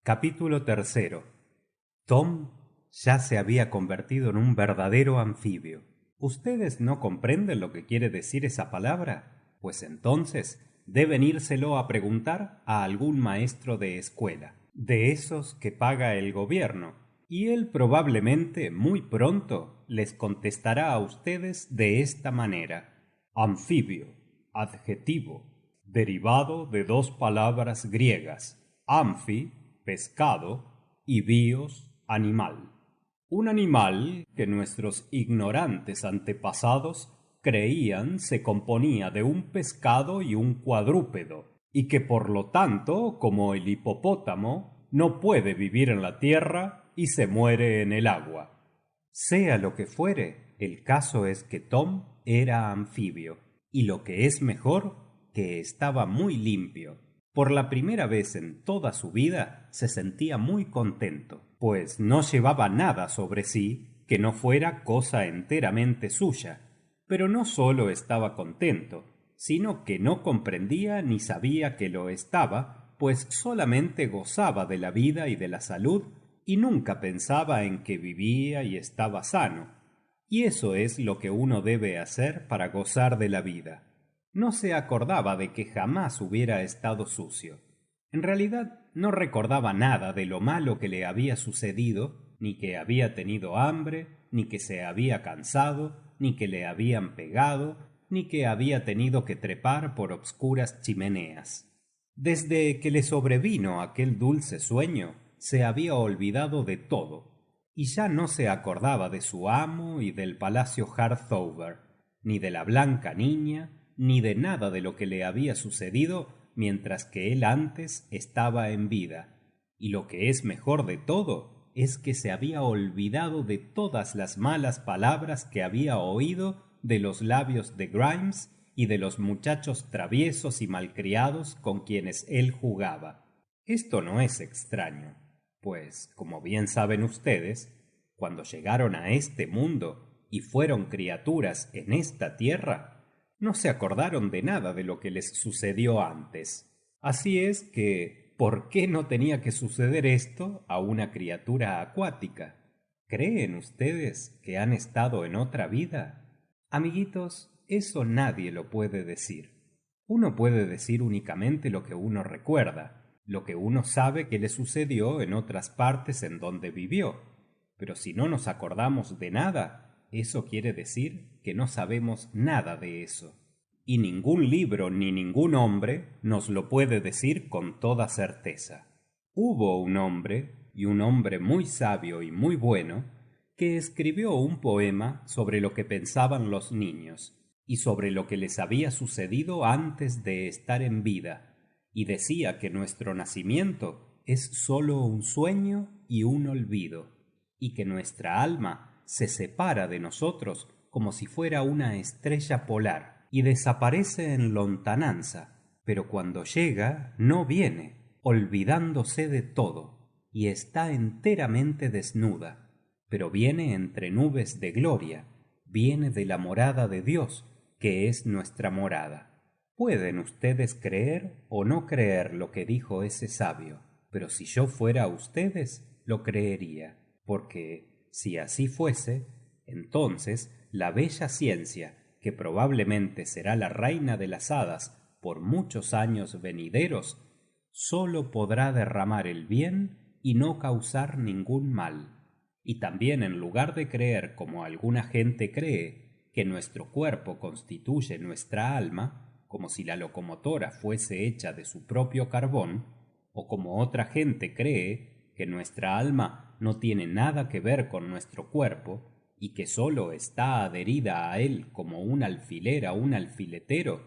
Capítulo 3. Tom ya se había convertido en un verdadero anfibio. ¿Ustedes no comprenden lo que quiere decir esa palabra? Pues entonces deben írselo a preguntar a algún maestro de escuela, de esos que paga el gobierno, y él probablemente muy pronto les contestará a ustedes de esta manera. Anfibio, adjetivo, derivado de dos palabras griegas, amphi, pescado, y bios, animal. Un animal que nuestros ignorantes antepasados creían se componía de un pescado y un cuadrúpedo, y que por lo tanto, como el hipopótamo, no puede vivir en la tierra y se muere en el agua. Sea lo que fuere, el caso es que Tom era anfibio, y lo que es mejor, que estaba muy limpio. Por la primera vez en toda su vida se sentía muy contento, pues no llevaba nada sobre sí que no fuera cosa enteramente suya. Pero no solo estaba contento, sino que no comprendía ni sabía que lo estaba, pues solamente gozaba de la vida y de la salud y nunca pensaba en que vivía y estaba sano. Y eso es lo que uno debe hacer para gozar de la vida. No se acordaba de que jamás hubiera estado sucio. En realidad no recordaba nada de lo malo que le había sucedido, ni que había tenido hambre, ni que se había cansado, ni que le habían pegado, ni que había tenido que trepar por obscuras chimeneas. Desde que le sobrevino aquel dulce sueño, se había olvidado de todo, y ya no se acordaba de su amo y del palacio Harthover, ni de la blanca niña, ni de nada de lo que le había sucedido mientras que él antes estaba en vida. Y lo que es mejor de todo es que se había olvidado de todas las malas palabras que había oído de los labios de Grimes y de los muchachos traviesos y malcriados con quienes él jugaba. Esto no es extraño, pues, como bien saben ustedes, cuando llegaron a este mundo y fueron criaturas en esta tierra, no se acordaron de nada de lo que les sucedió antes. Así es que, ¿por qué no tenía que suceder esto a una criatura acuática? ¿Creen ustedes que han estado en otra vida? Amiguitos, eso nadie lo puede decir. Uno puede decir únicamente lo que uno recuerda, lo que uno sabe que le sucedió en otras partes en donde vivió. Pero si no nos acordamos de nada, eso quiere decir que no sabemos nada de eso. Y ningún libro ni ningún hombre nos lo puede decir con toda certeza. Hubo un hombre, y un hombre muy sabio y muy bueno, que escribió un poema sobre lo que pensaban los niños, y sobre lo que les había sucedido antes de estar en vida, y decía que nuestro nacimiento es sólo un sueño y un olvido, y que nuestra alma se separa de nosotros como si fuera una estrella polar, y desaparece en lontananza, pero cuando llega no viene, olvidándose de todo, y está enteramente desnuda, pero viene entre nubes de gloria, viene de la morada de Dios, que es nuestra morada. Pueden ustedes creer o no creer lo que dijo ese sabio, pero si yo fuera ustedes, lo creería, porque si así fuese, entonces la bella ciencia, que probablemente será la reina de las hadas por muchos años venideros, sólo podrá derramar el bien y no causar ningún mal. Y también, en lugar de creer como alguna gente cree, que nuestro cuerpo constituye nuestra alma, como si la locomotora fuese hecha de su propio carbón, o como otra gente cree que nuestra alma no tiene nada que ver con nuestro cuerpo y que sólo está adherida a él como un alfiler a un alfiletero,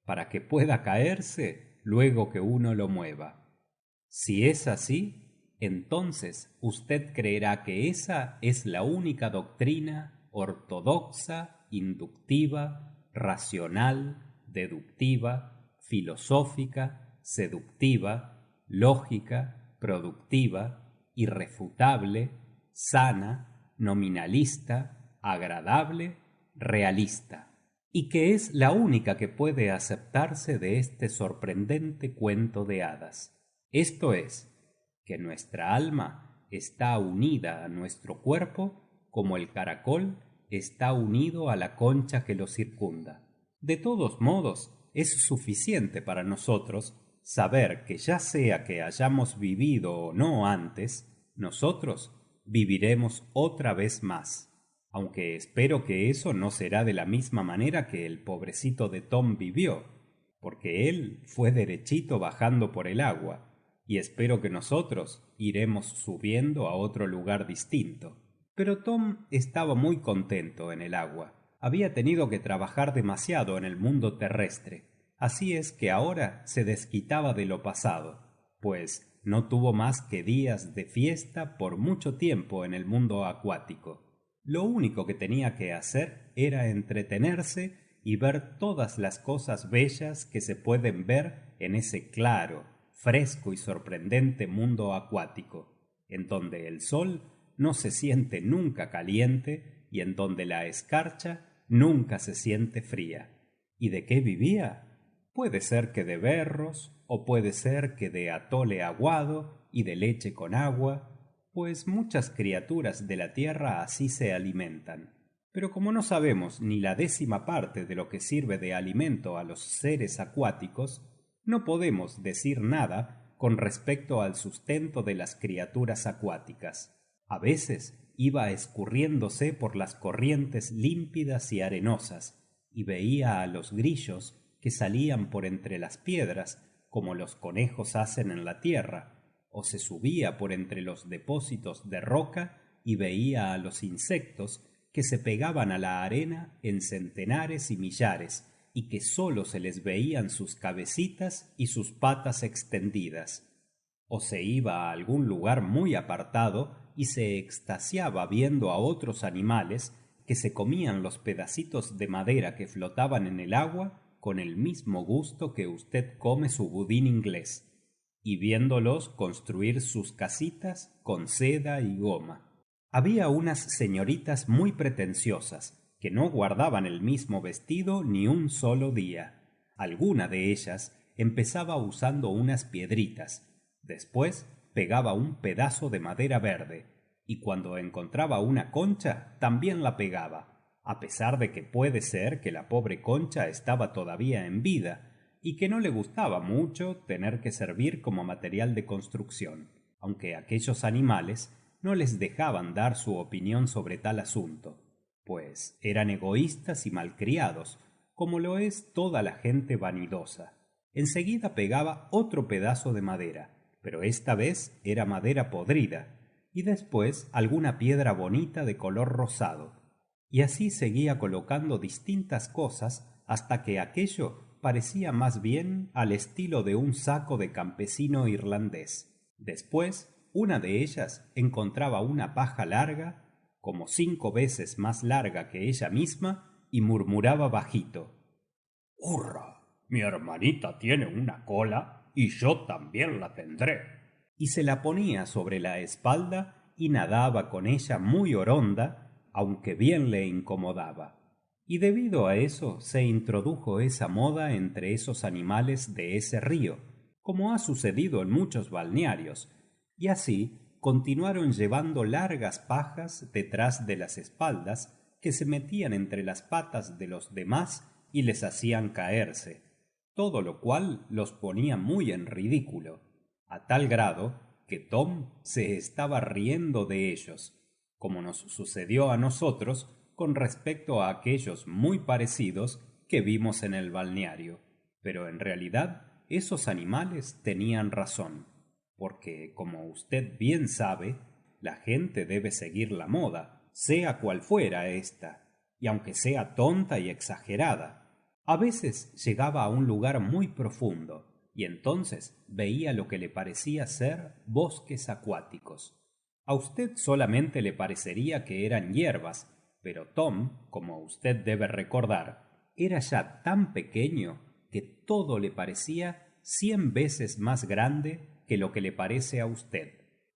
para que pueda caerse luego que uno lo mueva. Si es así, entonces usted creerá que esa es la única doctrina ortodoxa, inductiva, racional, deductiva, filosófica, seductiva, lógica, productiva, irrefutable, sana, nominalista, agradable, realista, y que es la única que puede aceptarse de este sorprendente cuento de hadas. Esto es, que nuestra alma está unida a nuestro cuerpo como el caracol está unido a la concha que lo circunda. De todos modos, es suficiente para nosotros saber que ya sea que hayamos vivido o no antes, nosotros viviremos otra vez más. Aunque espero que eso no será de la misma manera que el pobrecito de Tom vivió, porque él fue derechito bajando por el agua, y espero que nosotros iremos subiendo a otro lugar distinto. Pero Tom estaba muy contento en el agua. Había tenido que trabajar demasiado en el mundo terrestre, así es que ahora se desquitaba de lo pasado, pues no tuvo más que días de fiesta por mucho tiempo en el mundo acuático. Lo único que tenía que hacer era entretenerse y ver todas las cosas bellas que se pueden ver en ese claro, fresco y sorprendente mundo acuático, en donde el sol no se siente nunca caliente y en donde la escarcha nunca se siente fría. ¿Y de qué vivía? Puede ser que de berros, o puede ser que de atole aguado y de leche con agua, pues muchas criaturas de la tierra así se alimentan. Pero como no sabemos ni la 10ª parte de lo que sirve de alimento a los seres acuáticos, no podemos decir nada con respecto al sustento de las criaturas acuáticas. A veces iba escurriéndose por las corrientes límpidas y arenosas, y veía a los grillos que salían por entre las piedras, como los conejos hacen en la tierra, o se subía por entre los depósitos de roca y veía a los insectos que se pegaban a la arena en centenares y millares, y que sólo se les veían sus cabecitas y sus patas extendidas. O se iba a algún lugar muy apartado y se extasiaba viendo a otros animales que se comían los pedacitos de madera que flotaban en el agua con el mismo gusto que usted come su budín inglés, y viéndolos construir sus casitas con seda y goma. Había unas señoritas muy pretenciosas que no guardaban el mismo vestido ni un solo día. Alguna de ellas empezaba usando unas piedritas, después pegaba un pedazo de madera verde, y cuando encontraba una concha también la pegaba, a pesar de que puede ser que la pobre concha estaba todavía en vida y que no le gustaba mucho tener que servir como material de construcción, aunque aquellos animales no les dejaban dar su opinión sobre tal asunto, pues eran egoístas y malcriados, como lo es toda la gente vanidosa. Enseguida pegaba otro pedazo de madera, pero esta vez era madera podrida, y después alguna piedra bonita de color rosado, y así seguía colocando distintas cosas hasta que aquello parecía más bien al estilo de un saco de campesino irlandés. Después, una de ellas encontraba una paja larga, como 5 veces más larga que ella misma, y murmuraba bajito: «¡Hurra! Mi hermanita tiene una cola y yo también la tendré». Y se la ponía sobre la espalda y nadaba con ella muy oronda, aunque bien le incomodaba. Y debido a eso se introdujo esa moda entre esos animales de ese río, como ha sucedido en muchos balnearios, y así continuaron llevando largas pajas detrás de las espaldas que se metían entre las patas de los demás y les hacían caerse, todo lo cual los ponía muy en ridículo, a tal grado que Tom se estaba riendo de ellos, como nos sucedió a nosotros con respecto a aquellos muy parecidos que vimos en el balneario. Pero en realidad esos animales tenían razón, porque, como usted bien sabe, la gente debe seguir la moda, sea cual fuera ésta, y aunque sea tonta y exagerada. A veces llegaba a un lugar muy profundo, y entonces veía lo que le parecía ser bosques acuáticos. A usted solamente le parecería que eran hierbas, pero Tom, como usted debe recordar, era ya tan pequeño que todo le parecía 100 veces más grande que lo que le parece a usted,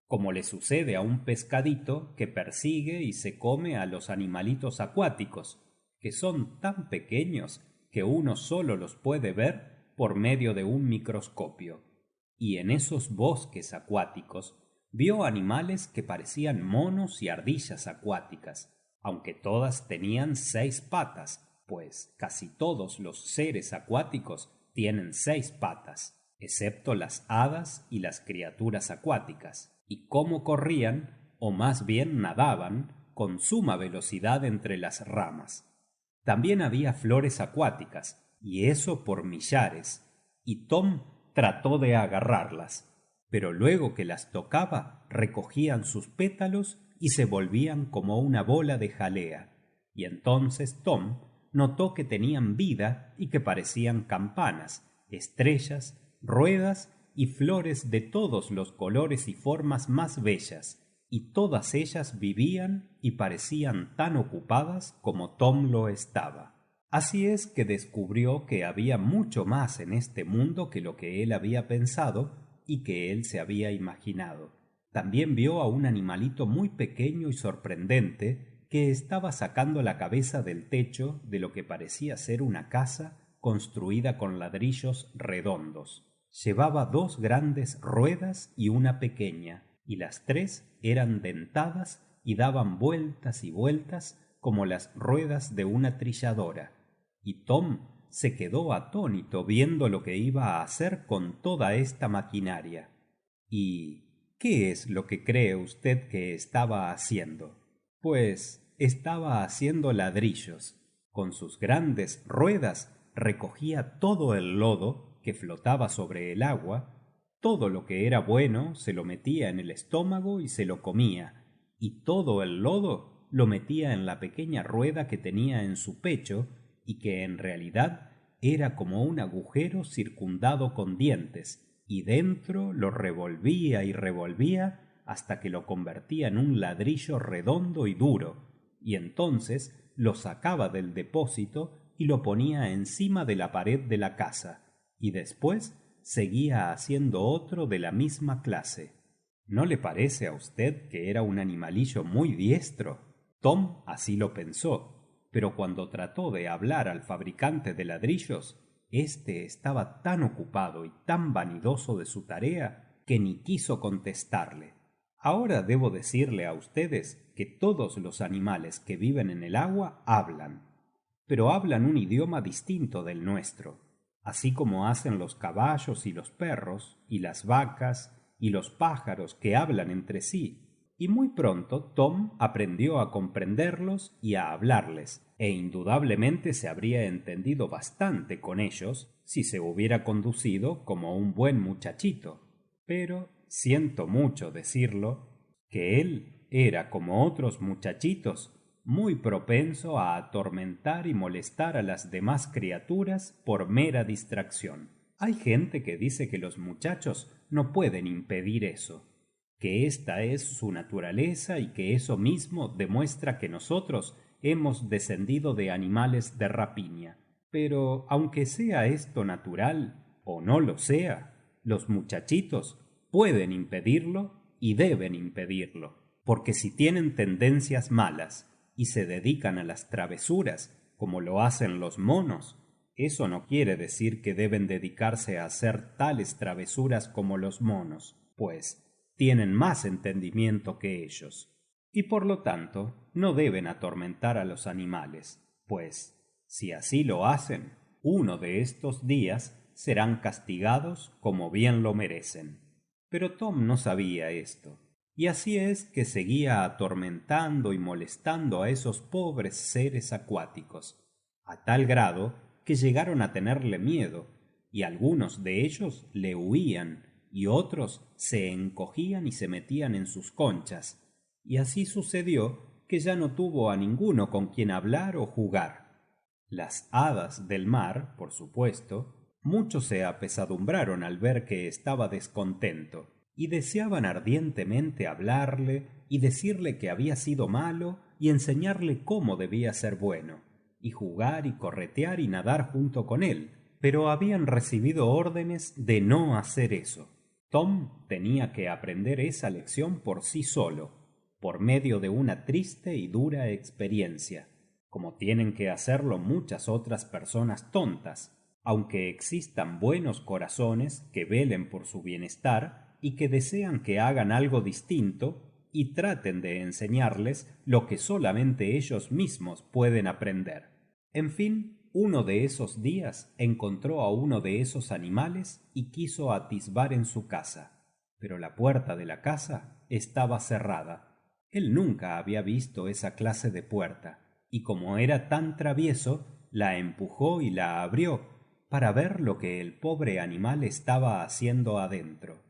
como le sucede a un pescadito que persigue y se come a los animalitos acuáticos, que son tan pequeños que uno solo los puede ver por medio de un microscopio. y en esos bosques acuáticos vio animales que parecían monos y ardillas acuáticas, aunque todas tenían 6 patas, pues casi todos los seres acuáticos tienen 6 patas, excepto las hadas y las criaturas acuáticas, y cómo corrían, o más bien nadaban, con suma velocidad entre las ramas. También había flores acuáticas, y eso por millares, y Tom trató de agarrarlas, pero luego que las tocaba recogían sus pétalos y se volvían como una bola de jalea, y entonces Tom notó que tenían vida y que parecían campanas, estrellas, ruedas y flores de todos los colores y formas más bellas, y todas ellas vivían y parecían tan ocupadas como Tom lo estaba. Así es que descubrió que había mucho más en este mundo que lo que él había pensado y que él se había imaginado. También vio a un animalito muy pequeño y sorprendente que estaba sacando la cabeza del techo de lo que parecía ser una casa construida con ladrillos redondos. Llevaba 2 grandes ruedas y una pequeña, y las 3 eran dentadas y daban vueltas y vueltas como las ruedas de una trilladora, y Tom se quedó atónito viendo lo que iba a hacer con toda esta maquinaria. ¿Y qué es lo que cree usted que estaba haciendo? Pues estaba haciendo ladrillos. Con sus grandes ruedas recogía todo el lodo que flotaba sobre el agua, todo lo que era bueno se lo metía en el estómago y se lo comía, y todo el lodo lo metía en la pequeña rueda que tenía en su pecho y que en realidad era como un agujero circundado con dientes, y dentro lo revolvía y revolvía hasta que lo convertía en un ladrillo redondo y duro, y entonces lo sacaba del depósito y lo ponía encima de la pared de la casa, y después seguía haciendo otro de la misma clase. ¿No le parece a usted que era un animalillo muy diestro? Tom así lo pensó, pero cuando trató de hablar al fabricante de ladrillos, éste estaba tan ocupado y tan vanidoso de su tarea que ni quiso contestarle. Ahora debo decirle a ustedes que todos los animales que viven en el agua hablan, pero hablan un idioma distinto del nuestro, así como hacen los caballos y los perros, y las vacas, y los pájaros que hablan entre sí, y muy pronto Tom aprendió a comprenderlos y a hablarles, e indudablemente se habría entendido bastante con ellos si se hubiera conducido como un buen muchachito. Pero siento mucho decirlo, que él era, como otros muchachitos, muy propenso a atormentar y molestar a las demás criaturas por mera distracción. Hay gente que dice que los muchachos no pueden impedir eso, que esta es su naturaleza y que eso mismo demuestra que nosotros hemos descendido de animales de rapiña. Pero aunque sea esto natural o no lo sea, los muchachitos pueden impedirlo y deben impedirlo, porque si tienen tendencias malas y se dedican a las travesuras como lo hacen los monos, eso no quiere decir que deben dedicarse a hacer tales travesuras como los monos, pues tienen más entendimiento que ellos, y por lo tanto no deben atormentar a los animales, pues si así lo hacen, uno de estos días serán castigados como bien lo merecen. Pero Tom no sabía esto, y así es que seguía atormentando y molestando a esos pobres seres acuáticos, a tal grado que llegaron a tenerle miedo, y algunos de ellos le huían, y otros se encogían y se metían en sus conchas, y así sucedió que ya no tuvo a ninguno con quien hablar o jugar. Las hadas del mar, por supuesto, mucho se apesadumbraron al ver que estaba descontento, y deseaban ardientemente hablarle y decirle que había sido malo y enseñarle cómo debía ser bueno, y jugar y corretear y nadar junto con él, pero habían recibido órdenes de no hacer eso. Tom tenía que aprender esa lección por sí solo, por medio de una triste y dura experiencia, como tienen que hacerlo muchas otras personas tontas, aunque existan buenos corazones que velen por su bienestar y que desean que hagan algo distinto y traten de enseñarles lo que solamente ellos mismos pueden aprender. En fin, uno de esos días encontró a uno de esos animales y quiso atisbar en su casa, pero la puerta de la casa estaba cerrada. Él nunca había visto esa clase de puerta, y como era tan travieso, la empujó y la abrió para ver lo que el pobre animal estaba haciendo adentro.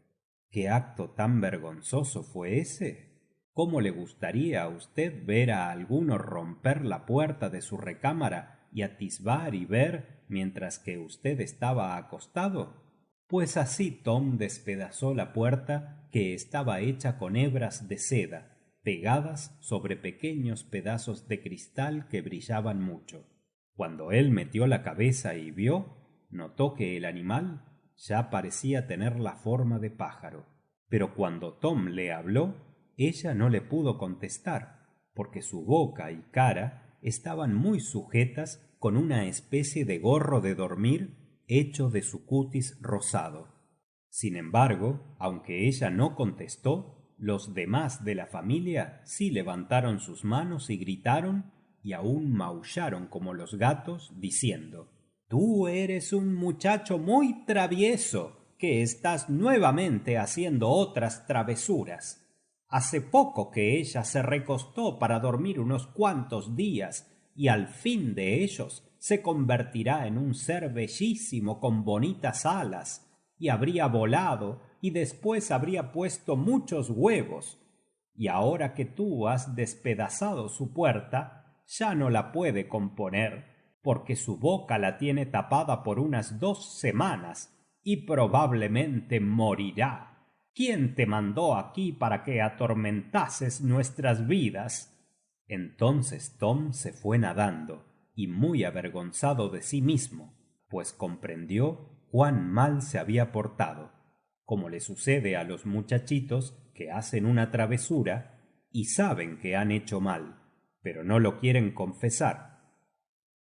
¿Qué acto tan vergonzoso fue ese? ¿Cómo le gustaría a usted ver a alguno romper la puerta de su recámara y atisbar y ver mientras que usted estaba acostado? Pues así Tom despedazó la puerta, que estaba hecha con hebras de seda pegadas sobre pequeños pedazos de cristal que brillaban mucho. Cuando él metió la cabeza y vio, notó que el animal ya parecía tener la forma de pájaro. Pero cuando Tom le habló, ella no le pudo contestar, porque su boca y cara estaban muy sujetas con una especie de gorro de dormir hecho de su cutis rosado. Sin embargo, aunque ella no contestó, los demás de la familia sí levantaron sus manos y gritaron y aún maullaron como los gatos, diciendo: «Tú eres un muchacho muy travieso, que estás nuevamente haciendo otras travesuras. Hace poco que ella se recostó para dormir unos cuantos días, y al fin de ellos se convertirá en un ser bellísimo con bonitas alas, y habría volado y después habría puesto muchos huevos. Y ahora que tú has despedazado su puerta, ya no la puede componer, porque su boca la tiene tapada por unas 2 semanas, y probablemente morirá. ¿Quién te mandó aquí para que atormentases nuestras vidas?» Entonces Tom se fue nadando, y muy avergonzado de sí mismo, pues comprendió cuán mal se había portado, como le sucede a los muchachitos que hacen una travesura y saben que han hecho mal, pero no lo quieren confesar.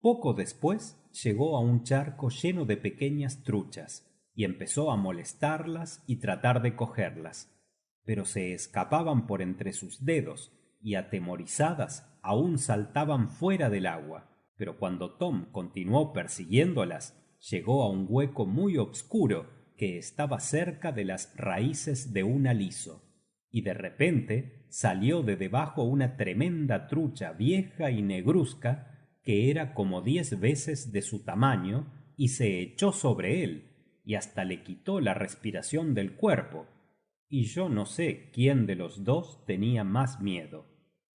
Poco después llegó a un charco lleno de pequeñas truchas y empezó a molestarlas y tratar de cogerlas, pero se escapaban por entre sus dedos y atemorizadas aún saltaban fuera del agua. Pero cuando Tom continuó persiguiéndolas, llegó a un hueco muy obscuro que estaba cerca de las raíces de un aliso, y de repente salió de debajo una tremenda trucha vieja y negruzca que era como 10 veces de su tamaño, y se echó sobre él y hasta le quitó la respiración del cuerpo, y yo no sé quién de los dos tenía más miedo.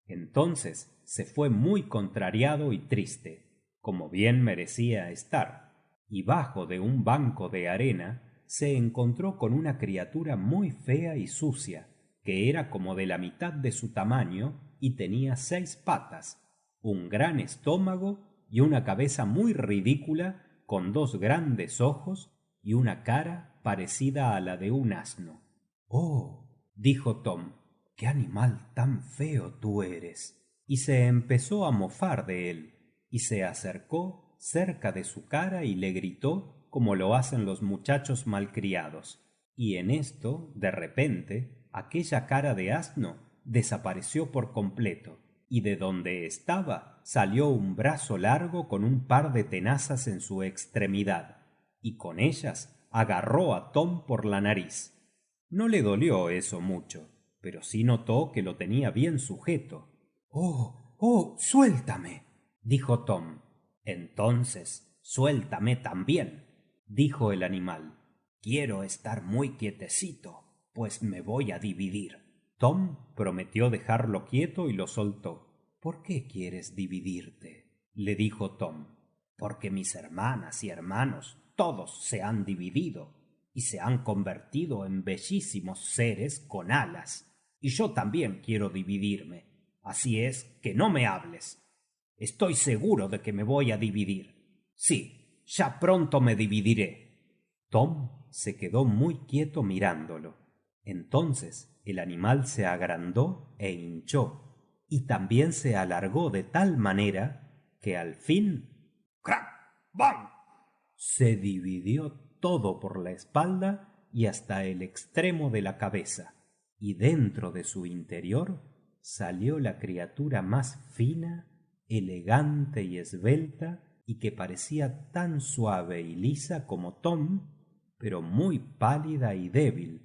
Entonces se fue muy contrariado y triste, como bien merecía estar, y bajo de un banco de arena se encontró con una criatura muy fea y sucia, que era como de la mitad de su tamaño y tenía 6 patas, un gran estómago y una cabeza muy ridícula, con 2 grandes ojos y una cara parecida a la de un asno. «Oh», dijo Tom, «qué animal tan feo tú eres». Y se empezó a mofar de él, y se acercó cerca de su cara y le gritó como lo hacen los muchachos malcriados. Y en esto, de repente, aquella cara de asno desapareció por completo, y de donde estaba salió un brazo largo con un par de tenazas en su extremidad, y con ellas agarró a Tom por la nariz. No le dolió eso mucho, pero sí notó que lo tenía bien sujeto. «Oh, suéltame», dijo Tom. «Entonces, suéltame también», dijo el animal. «Quiero estar muy quietecito, pues me voy a dividir». Tom prometió dejarlo quieto y lo soltó. «¿Por qué quieres dividirte?», le dijo Tom. «Porque mis hermanas y hermanos todos se han dividido y se han convertido en bellísimos seres con alas, y yo también quiero dividirme. Así es que no me hables. Estoy seguro de que me voy a dividir. Sí, ya pronto me dividiré». Tom se quedó muy quieto mirándolo. Entonces el animal se agrandó e hinchó, y también se alargó de tal manera que al fin, ¡crac! ¡bam!, se dividió todo por la espalda y hasta el extremo de la cabeza, y dentro de su interior salió la criatura más fina, elegante y esbelta, y que parecía tan suave y lisa como Tom, pero muy pálida y débil,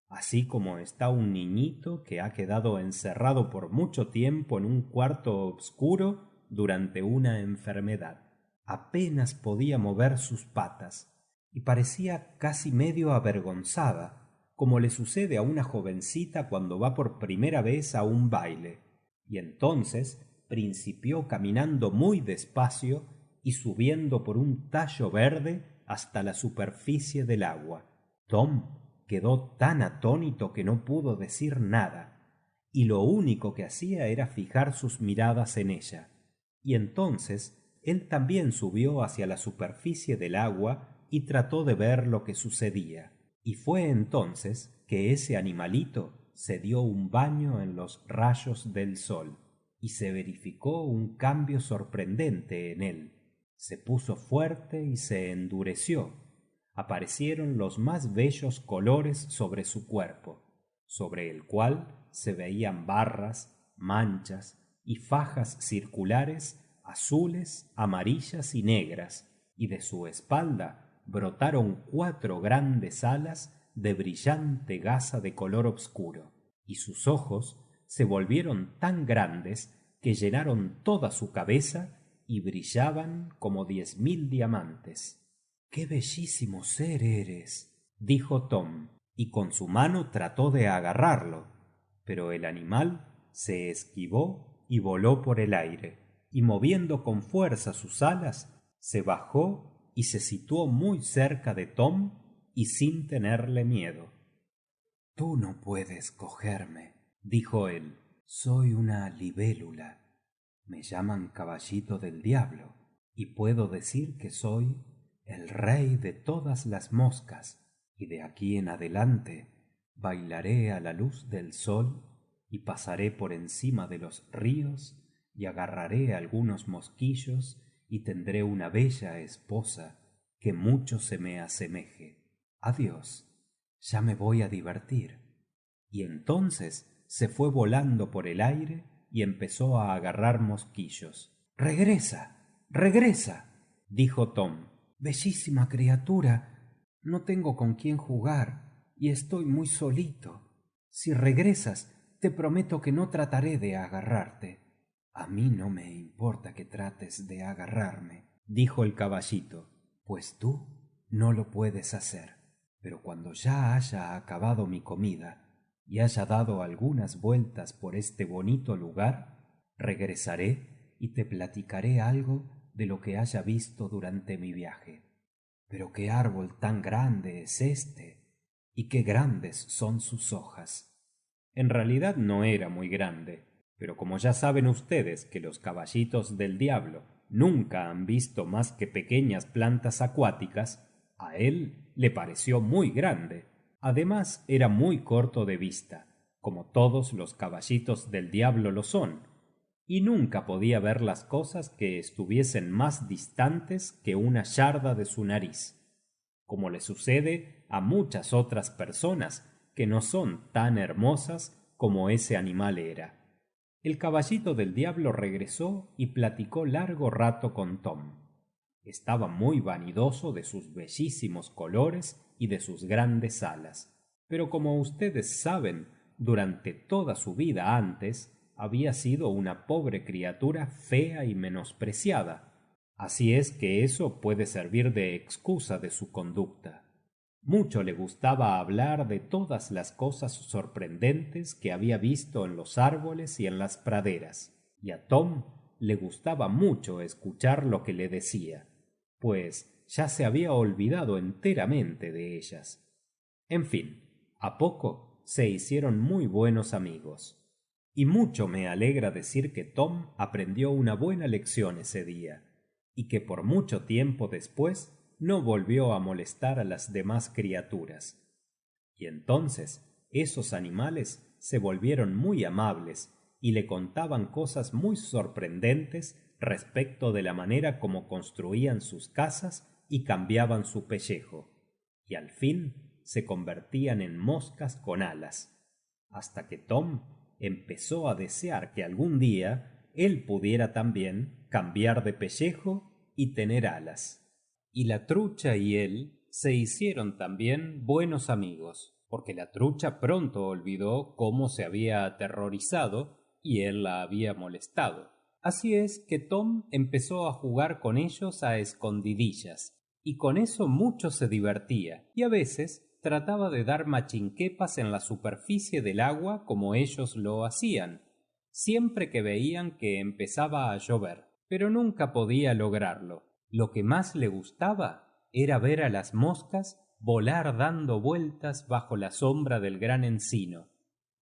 así como está un niñito que ha quedado encerrado por mucho tiempo en un cuarto obscuro durante una enfermedad. Apenas podía mover sus patas y parecía casi medio avergonzada, como le sucede a una jovencita cuando va por primera vez a un baile. Y entonces principió caminando muy despacio y subiendo por un tallo verde hasta la superficie del agua. Tom quedó tan atónito que no pudo decir nada, y lo único que hacía era fijar sus miradas en ella. Y entonces él también subió hacia la superficie del agua y trató de ver lo que sucedía. Y fue entonces que ese animalito se dio un baño en los rayos del sol, y se verificó un cambio sorprendente en él. Se puso fuerte y se endureció. Aparecieron los más bellos colores sobre su cuerpo, sobre el cual se veían barras, manchas y fajas circulares azules, amarillas y negras, y de su espalda brotaron 4 grandes alas de brillante gasa de color obscuro, y sus ojos se volvieron tan grandes que llenaron toda su cabeza y brillaban como 10.000 diamantes. ¡Qué bellísimo ser eres!, dijo Tom, y con su mano trató de agarrarlo, pero el animal se esquivó y voló por el aire, y moviendo con fuerza sus alas, se bajó y se situó muy cerca de Tom y sin tenerle miedo. Tú no puedes cogerme, dijo él. Soy una libélula. Me llaman Caballito del Diablo, y puedo decir que soy el rey de todas las moscas, y de aquí en adelante bailaré a la luz del sol y pasaré por encima de los ríos y agarraré algunos mosquillos y tendré una bella esposa que mucho se me asemeje. Adiós, ya me voy a divertir. Y entonces se fue volando por el aire y empezó a agarrar mosquillos. Regresa, regresa, dijo Tom. Bellísima criatura, no tengo con quién jugar y estoy muy solito. Si regresas, te prometo que no trataré de agarrarte. A mí no me importa que trates de agarrarme, dijo el caballito, pues tú no lo puedes hacer. Pero cuando ya haya acabado mi comida y haya dado algunas vueltas por este bonito lugar, regresaré y te platicaré algo de lo que haya visto durante mi viaje. Pero qué árbol tan grande es este, y qué grandes son sus hojas. En realidad no era muy grande, pero como ya saben ustedes que los caballitos del diablo nunca han visto más que pequeñas plantas acuáticas, a él le pareció muy grande. Además era muy corto de vista, como todos los caballitos del diablo lo son, y nunca podía ver las cosas que estuviesen más distantes que una yarda de su nariz, como le sucede a muchas otras personas que no son tan hermosas como ese animal era. El caballito del diablo regresó y platicó largo rato con Tom. Estaba muy vanidoso de sus bellísimos colores y de sus grandes alas, pero como ustedes saben, durante toda su vida antes había sido una pobre criatura fea y menospreciada. Así es que eso puede servir de excusa de su conducta. Mucho le gustaba hablar de todas las cosas sorprendentes que había visto en los árboles y en las praderas, y a Tom le gustaba mucho escuchar lo que le decía, pues ya se había olvidado enteramente de ellas. En fin, a poco se hicieron muy buenos amigos. Y mucho me alegra decir que Tom aprendió una buena lección ese día, y que por mucho tiempo después no volvió a molestar a las demás criaturas. Y entonces esos animales se volvieron muy amables y le contaban cosas muy sorprendentes respecto de la manera como construían sus casas y cambiaban su pellejo, y al fin se convertían en moscas con alas, hasta que Tom empezó a desear que algún día él pudiera también cambiar de pellejo y tener alas. Y la trucha y él se hicieron también buenos amigos, porque la trucha pronto olvidó cómo se había aterrorizado y él la había molestado. Así es que Tom empezó a jugar con ellos a escondidillas, y con eso mucho se divertía, y a veces trataba de dar machinquepas en la superficie del agua como ellos lo hacían, siempre que veían que empezaba a llover, pero nunca podía lograrlo. Lo que más le gustaba era ver a las moscas volar dando vueltas bajo la sombra del gran encino,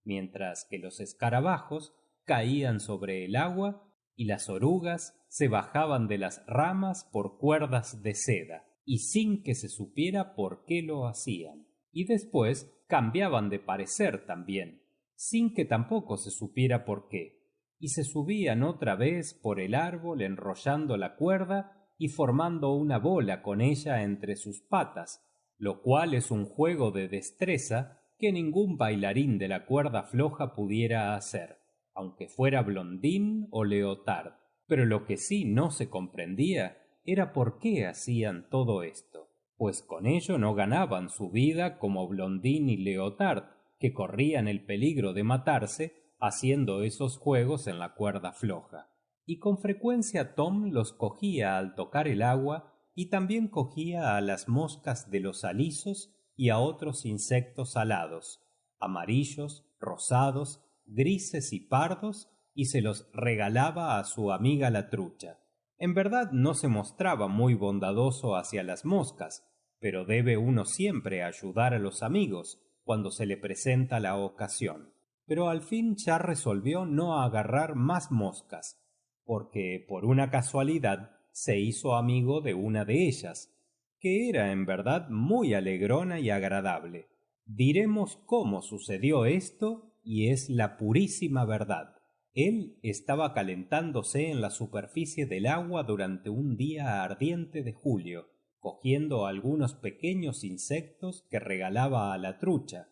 mientras que los escarabajos caían sobre el agua y las orugas se bajaban de las ramas por cuerdas de seda, y sin que se supiera por qué lo hacían. Y después cambiaban de parecer también, sin que tampoco se supiera por qué, y se subían otra vez por el árbol enrollando la cuerda y formando una bola con ella entre sus patas, lo cual es un juego de destreza que ningún bailarín de la cuerda floja pudiera hacer, aunque fuera Blondín o Leotard. Pero lo que sí no se comprendía era por qué hacían todo esto, pues con ello no ganaban su vida como Blondín y Leotard, que corrían el peligro de matarse haciendo esos juegos en la cuerda floja. Y con frecuencia Tom los cogía al tocar el agua, y también cogía a las moscas de los alisos y a otros insectos alados, amarillos, rosados, grises y pardos, y se los regalaba a su amiga la trucha. En verdad no se mostraba muy bondadoso hacia las moscas, pero debe uno siempre ayudar a los amigos cuando se le presenta la ocasión. Pero al fin ya resolvió no agarrar más moscas, porque por una casualidad se hizo amigo de una de ellas, que era en verdad muy alegrona y agradable. Diremos cómo sucedió esto, y es la purísima verdad. Él estaba calentándose en la superficie del agua durante un día ardiente de julio, cogiendo algunos pequeños insectos que regalaba a la trucha,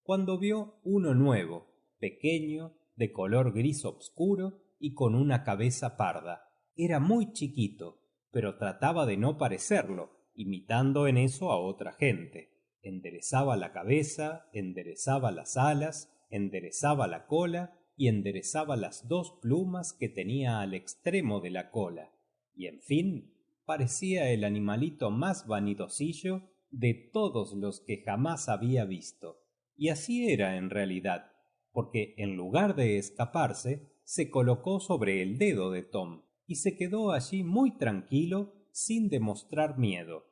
cuando vio uno nuevo, pequeño, de color gris obscuro y con una cabeza parda. Era muy chiquito, pero trataba de no parecerlo, imitando en eso a otra gente. Enderezaba la cabeza, enderezaba las alas, enderezaba la cola y enderezaba las dos plumas que tenía al extremo de la cola, y en fin, parecía el animalito más vanidosillo de todos los que jamás había visto. Y así era en realidad, porque en lugar de escaparse, se colocó sobre el dedo de Tom y se quedó allí muy tranquilo sin demostrar miedo,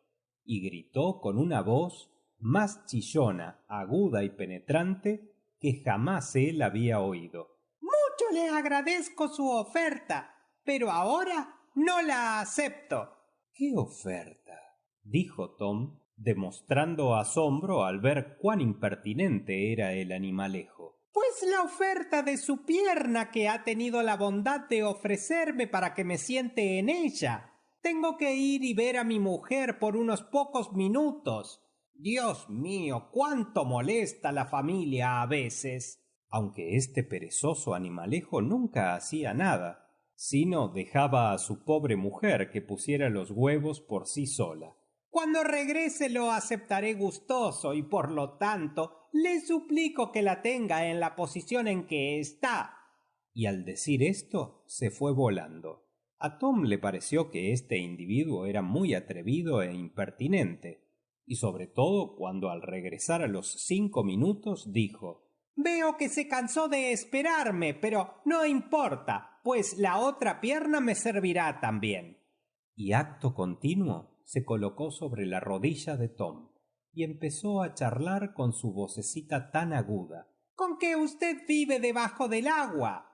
y gritó con una voz más chillona, aguda y penetrante que jamás él había oído. Mucho le agradezco su oferta, pero ahora no la acepto. ¿Qué oferta? Dijo Tom, demostrando asombro al ver cuán impertinente era el animalejo. Pues la oferta de su pierna que ha tenido la bondad de ofrecerme para que me siente en ella. Tengo que ir y ver a mi mujer por unos pocos minutos. Dios mío, cuánto molesta la familia a veces. Aunque este perezoso animalejo nunca hacía nada, sino dejaba a su pobre mujer que pusiera los huevos por sí sola. Cuando regrese lo aceptaré gustoso y por lo tanto le suplico que la tenga en la posición en que está. Y al decir esto se fue volando. A Tom le pareció que este individuo era muy atrevido e impertinente, y sobre todo cuando al regresar a los 5 minutos dijo: Veo que se cansó de esperarme, pero no importa, pues la otra pierna me servirá también. Y acto continuo se colocó sobre la rodilla de Tom y empezó a charlar con su vocecita tan aguda. ¿Con que usted vive debajo del agua?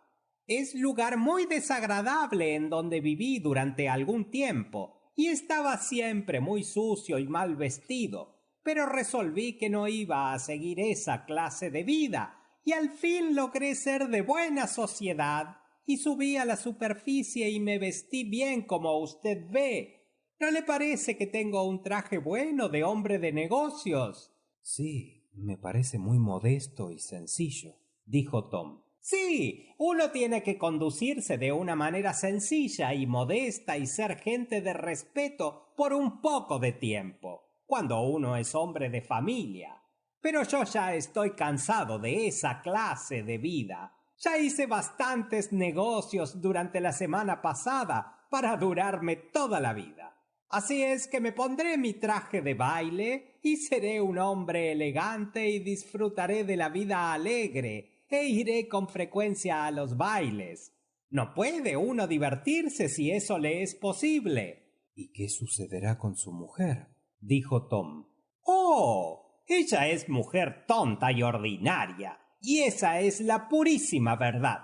Es lugar muy desagradable en donde viví durante algún tiempo, y estaba siempre muy sucio y mal vestido, pero resolví que no iba a seguir esa clase de vida, y al fin logré ser de buena sociedad, y subí a la superficie y me vestí bien como usted ve. ¿No le parece que tengo un traje bueno de hombre de negocios? Sí, me parece muy modesto y sencillo, dijo Tom. Sí, uno tiene que conducirse de una manera sencilla y modesta y ser gente de respeto por un poco de tiempo, cuando uno es hombre de familia. Pero yo ya estoy cansado de esa clase de vida. Ya hice bastantes negocios durante la semana pasada para durarme toda la vida. Así es que me pondré mi traje de baile y seré un hombre elegante y disfrutaré de la vida alegre e iré con frecuencia a los bailes. No puede uno divertirse si eso le es posible. ¿Y qué sucederá con su mujer? Dijo Tom. Oh, ella es mujer tonta y ordinaria, y esa es la purísima verdad.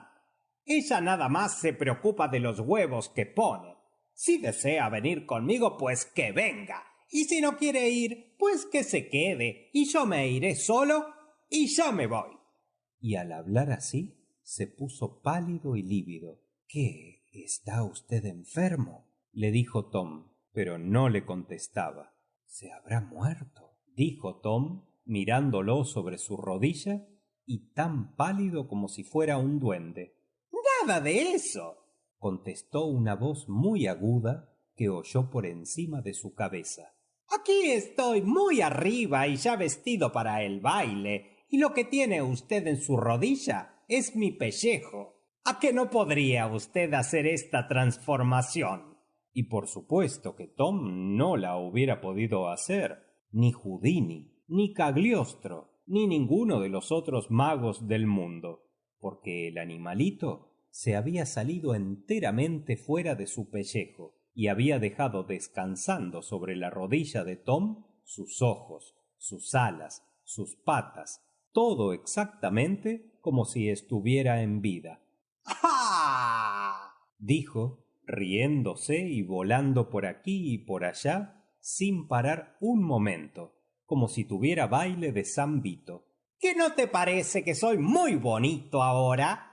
Ella nada más se preocupa de los huevos que pone. Si desea venir conmigo, pues que venga. Y si no quiere ir, pues que se quede, y yo me iré solo, y yo me voy. Y al hablar así, se puso pálido y lívido. ¿Qué? ¿Está usted enfermo? Le dijo Tom, pero no le contestaba. ¿Se habrá muerto? Dijo Tom, mirándolo sobre su rodilla y tan pálido como si fuera un duende. Nada de eso, Contestó una voz muy aguda que oyó por encima de su cabeza. aquí estoy muy arriba y ya vestido para el baile, y lo que tiene usted en su rodilla es mi pellejo. ¿A qué no podría usted hacer esta transformación? Y por supuesto que Tom no la hubiera podido hacer, ni Houdini, ni Cagliostro, ni ninguno de los otros magos del mundo, porque el animalito se había salido enteramente fuera de su pellejo y había dejado descansando sobre la rodilla de Tom sus ojos, sus alas, sus patas, todo exactamente como si estuviera en vida. ¡Ah! Dijo, riéndose y volando por aquí y por allá sin parar un momento, como si tuviera baile de San Vito. ¿Qué no te parece que soy muy bonito ahora?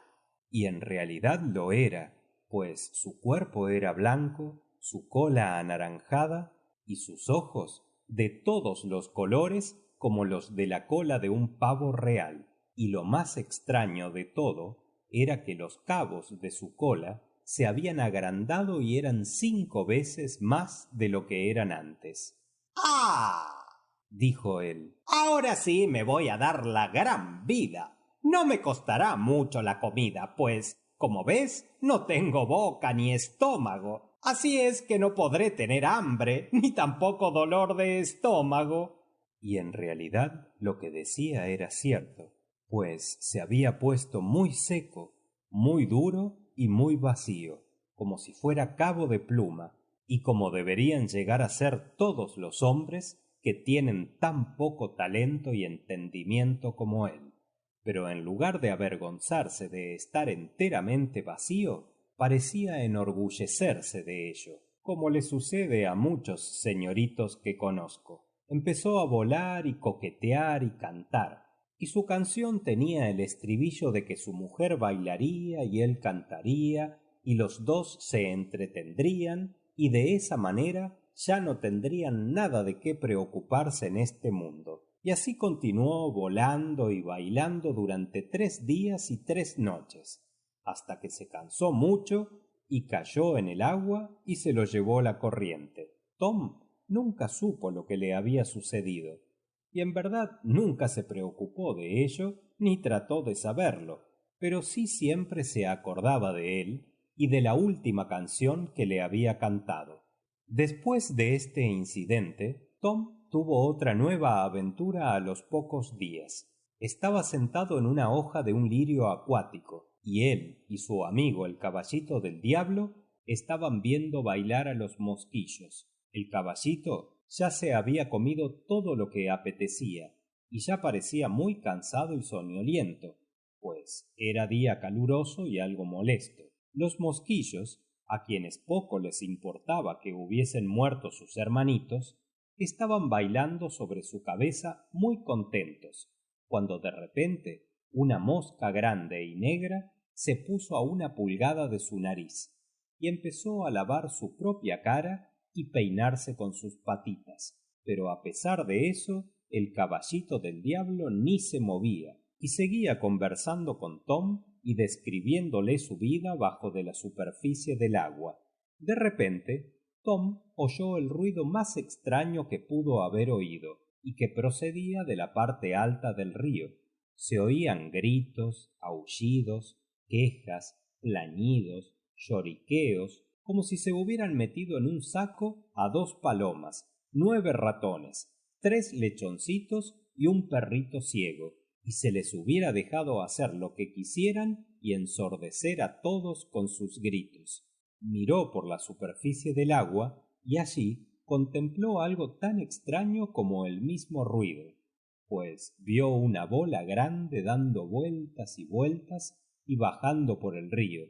Y en realidad lo era, pues su cuerpo era blanco, su cola anaranjada y sus ojos de todos los colores como los de la cola de un pavo real. Y lo más extraño de todo era que los cabos de su cola se habían agrandado y eran 5 veces más de lo que eran antes. ¡Ah! Dijo él. Ahora sí me voy a dar la gran vida. No me costará mucho la comida, pues, como ves, no tengo boca ni estómago. Así es que no podré tener hambre, ni tampoco dolor de estómago. Y en realidad lo que decía era cierto, pues se había puesto muy seco, muy duro y muy vacío, como si fuera cabo de pluma, y como deberían llegar a ser todos los hombres que tienen tan poco talento y entendimiento como él. Pero en lugar de avergonzarse de estar enteramente vacío, parecía enorgullecerse de ello, como le sucede a muchos señoritos que conozco. Empezó a volar y coquetear y cantar, y su canción tenía el estribillo de que su mujer bailaría y él cantaría, y los dos se entretendrían, y de esa manera ya no tendrían nada de qué preocuparse en este mundo. Y así continuó volando y bailando durante 3 días y 3 noches, hasta que se cansó mucho y cayó en el agua y se lo llevó la corriente. Tom nunca supo lo que le había sucedido, y en verdad nunca se preocupó de ello ni trató de saberlo, pero sí siempre se acordaba de él y de la última canción que le había cantado. Después de este incidente, Tom tuvo otra nueva aventura a los pocos días. Estaba sentado en una hoja de un lirio acuático, y él y su amigo el caballito del diablo estaban viendo bailar a los mosquillos. El caballito ya se había comido todo lo que apetecía, y ya parecía muy cansado y soñoliento, pues era día caluroso y algo molesto. Los mosquillos, a quienes poco les importaba que hubiesen muerto sus hermanitos, estaban bailando sobre su cabeza muy contentos, cuando de repente una mosca grande y negra se puso a 1 pulgada de su nariz y empezó a lavar su propia cara y peinarse con sus patitas. Pero a pesar de eso, el caballito del diablo ni se movía y seguía conversando con Tom y describiéndole su vida bajo de la superficie del agua. De repente, Tom oyó el ruido más extraño que pudo haber oído, y que procedía de la parte alta del río. Se oían gritos, aullidos, quejas, plañidos, lloriqueos, como si se hubieran metido en un saco a 2 palomas, 9 ratones, 3 lechoncitos y un perrito ciego, y se les hubiera dejado hacer lo que quisieran y ensordecer a todos con sus gritos. Miró por la superficie del agua y allí contempló algo tan extraño como el mismo ruido, pues vio una bola grande dando vueltas y vueltas y bajando por el río,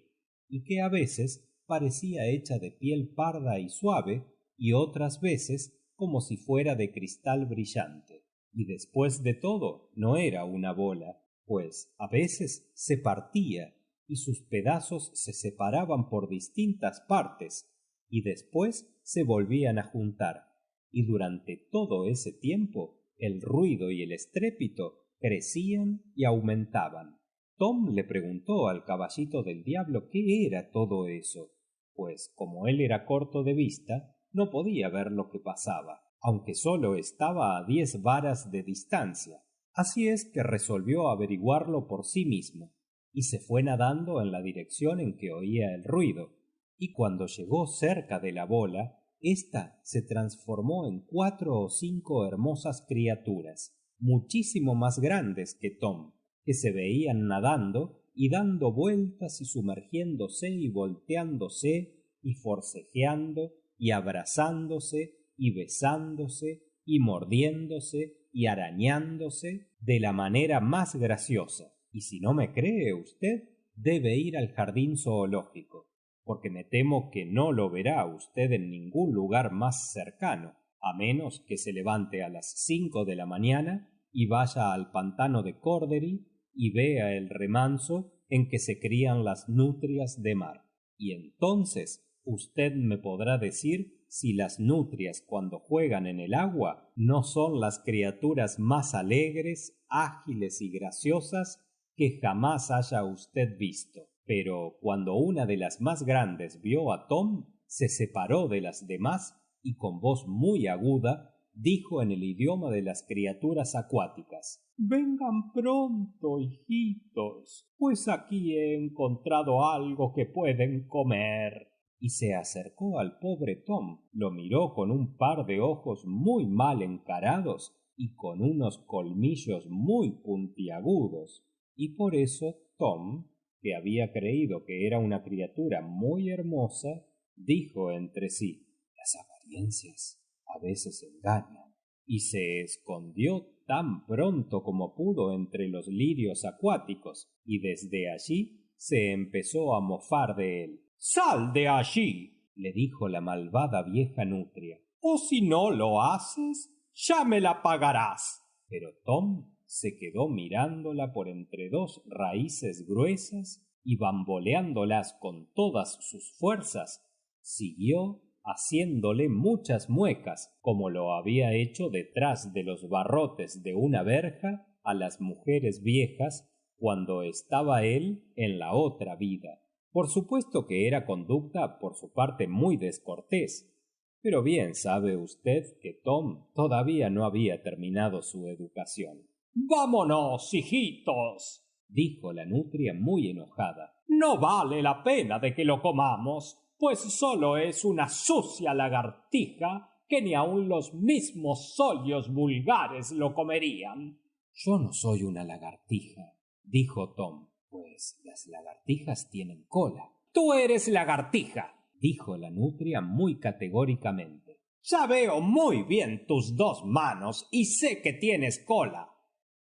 y que a veces parecía hecha de piel parda y suave, y otras veces como si fuera de cristal brillante. Y después de todo no era una bola, pues a veces se partía y sus pedazos se separaban por distintas partes y después se volvían a juntar, y durante todo ese tiempo el ruido y el estrépito crecían y aumentaban. Tom le preguntó al caballito del diablo qué era todo eso, pues como él era corto de vista, no podía ver lo que pasaba, aunque solo estaba a 10 varas de distancia. Así es que resolvió averiguarlo por sí mismo, y se fue nadando en la dirección en que oía el ruido, y cuando llegó cerca de la bola, ésta se transformó en 4 o 5 hermosas criaturas, muchísimo más grandes que Tom, que se veían nadando y dando vueltas y sumergiéndose y volteándose y forcejeando y abrazándose y besándose y mordiéndose y arañándose de la manera más graciosa. Y si no me cree usted, debe ir al jardín zoológico, porque me temo que no lo verá usted en ningún lugar más cercano, a menos que se levante a las 5 de la mañana y vaya al pantano de Cordery y vea el remanso en que se crían las nutrias de mar. Y entonces usted me podrá decir si las nutrias cuando juegan en el agua no son las criaturas más alegres, ágiles y graciosas que jamás haya usted visto. Pero cuando una de las más grandes vio a Tom, se separó de las demás y con voz muy aguda dijo en el idioma de las criaturas acuáticas: «Vengan pronto, hijitos, pues aquí he encontrado algo que pueden comer». Y se acercó al pobre Tom, lo miró con un par de ojos muy mal encarados y con unos colmillos muy puntiagudos, y por eso Tom, que había creído que era una criatura muy hermosa, dijo entre sí: «Las apariencias a veces engañan», y se escondió tan pronto como pudo entre los lirios acuáticos, y desde allí se empezó a mofar de él. «¡Sal de allí!», le dijo la malvada vieja nutria, «o si no lo haces, ya me la pagarás». Pero Tom se quedó mirándola por entre 2 raíces gruesas y bamboleándolas con todas sus fuerzas, siguió haciéndole muchas muecas, como lo había hecho detrás de los barrotes de una verja a las mujeres viejas cuando estaba él en la otra vida. Por supuesto que era conducta por su parte muy descortés, pero bien sabe usted que Tom todavía no había terminado su educación. «Vámonos, hijitos», dijo la nutria muy enojada. «No vale la pena de que lo comamos, pues solo es una sucia lagartija que ni aun los mismos solios vulgares lo comerían». «Yo no soy una lagartija», dijo Tom, «pues las lagartijas tienen cola». «Tú eres lagartija», dijo la nutria muy categóricamente. «Ya veo muy bien tus 2 manos y sé que tienes cola».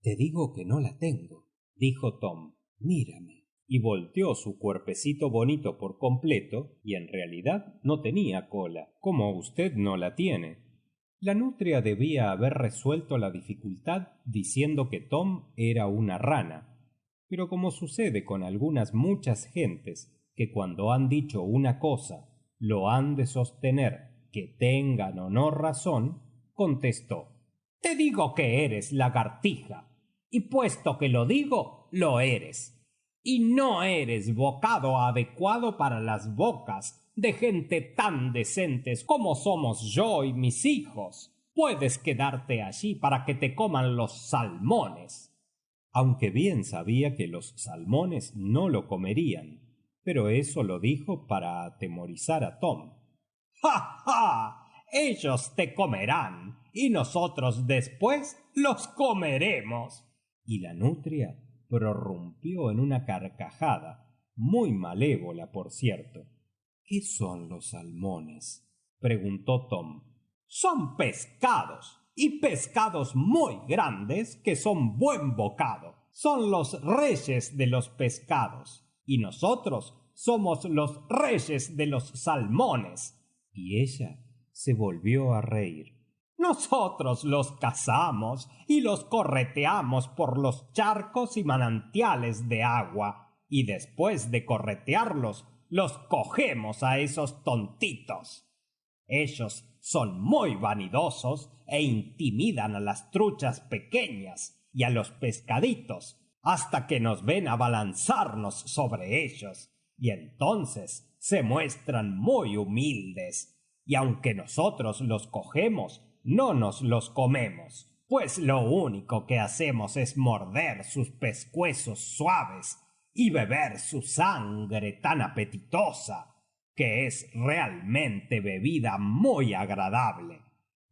«Te digo que no la tengo», dijo Tom. «Mírame». Y volteó su cuerpecito bonito por completo, y en realidad no tenía cola, como usted no la tiene. La nutria debía haber resuelto la dificultad diciendo que Tom era una rana, pero como sucede con algunas muchas gentes que cuando han dicho una cosa lo han de sostener, que tengan o no razón, contestó: te digo que eres lagartija, y puesto que lo digo, lo eres. Y no eres bocado adecuado para las bocas de gente tan decentes como somos yo y mis hijos. Puedes quedarte allí para que te coman los salmones. Aunque bien sabía que los salmones no lo comerían, pero eso lo dijo para atemorizar a Tom. ¡Ja, ja! Ellos te comerán y nosotros después los comeremos. Y la nutria prorrumpió en una carcajada, muy malévola, por cierto. ¿Qué son los salmones? Preguntó Tom. Son pescados, y pescados muy grandes que son buen bocado. Son los reyes de los pescados, y nosotros somos los reyes de los salmones. Y ella se volvió a reír. Nosotros los cazamos y los correteamos por los charcos y manantiales de agua, y después de corretearlos, los cogemos a esos tontitos. Ellos son muy vanidosos e intimidan a las truchas pequeñas y a los pescaditos hasta que nos ven abalanzarnos sobre ellos, y entonces se muestran muy humildes. Y aunque nosotros los cogemos, no nos los comemos, pues lo único que hacemos es morder sus pescuezos suaves y beber su sangre tan apetitosa, que es realmente bebida muy agradable.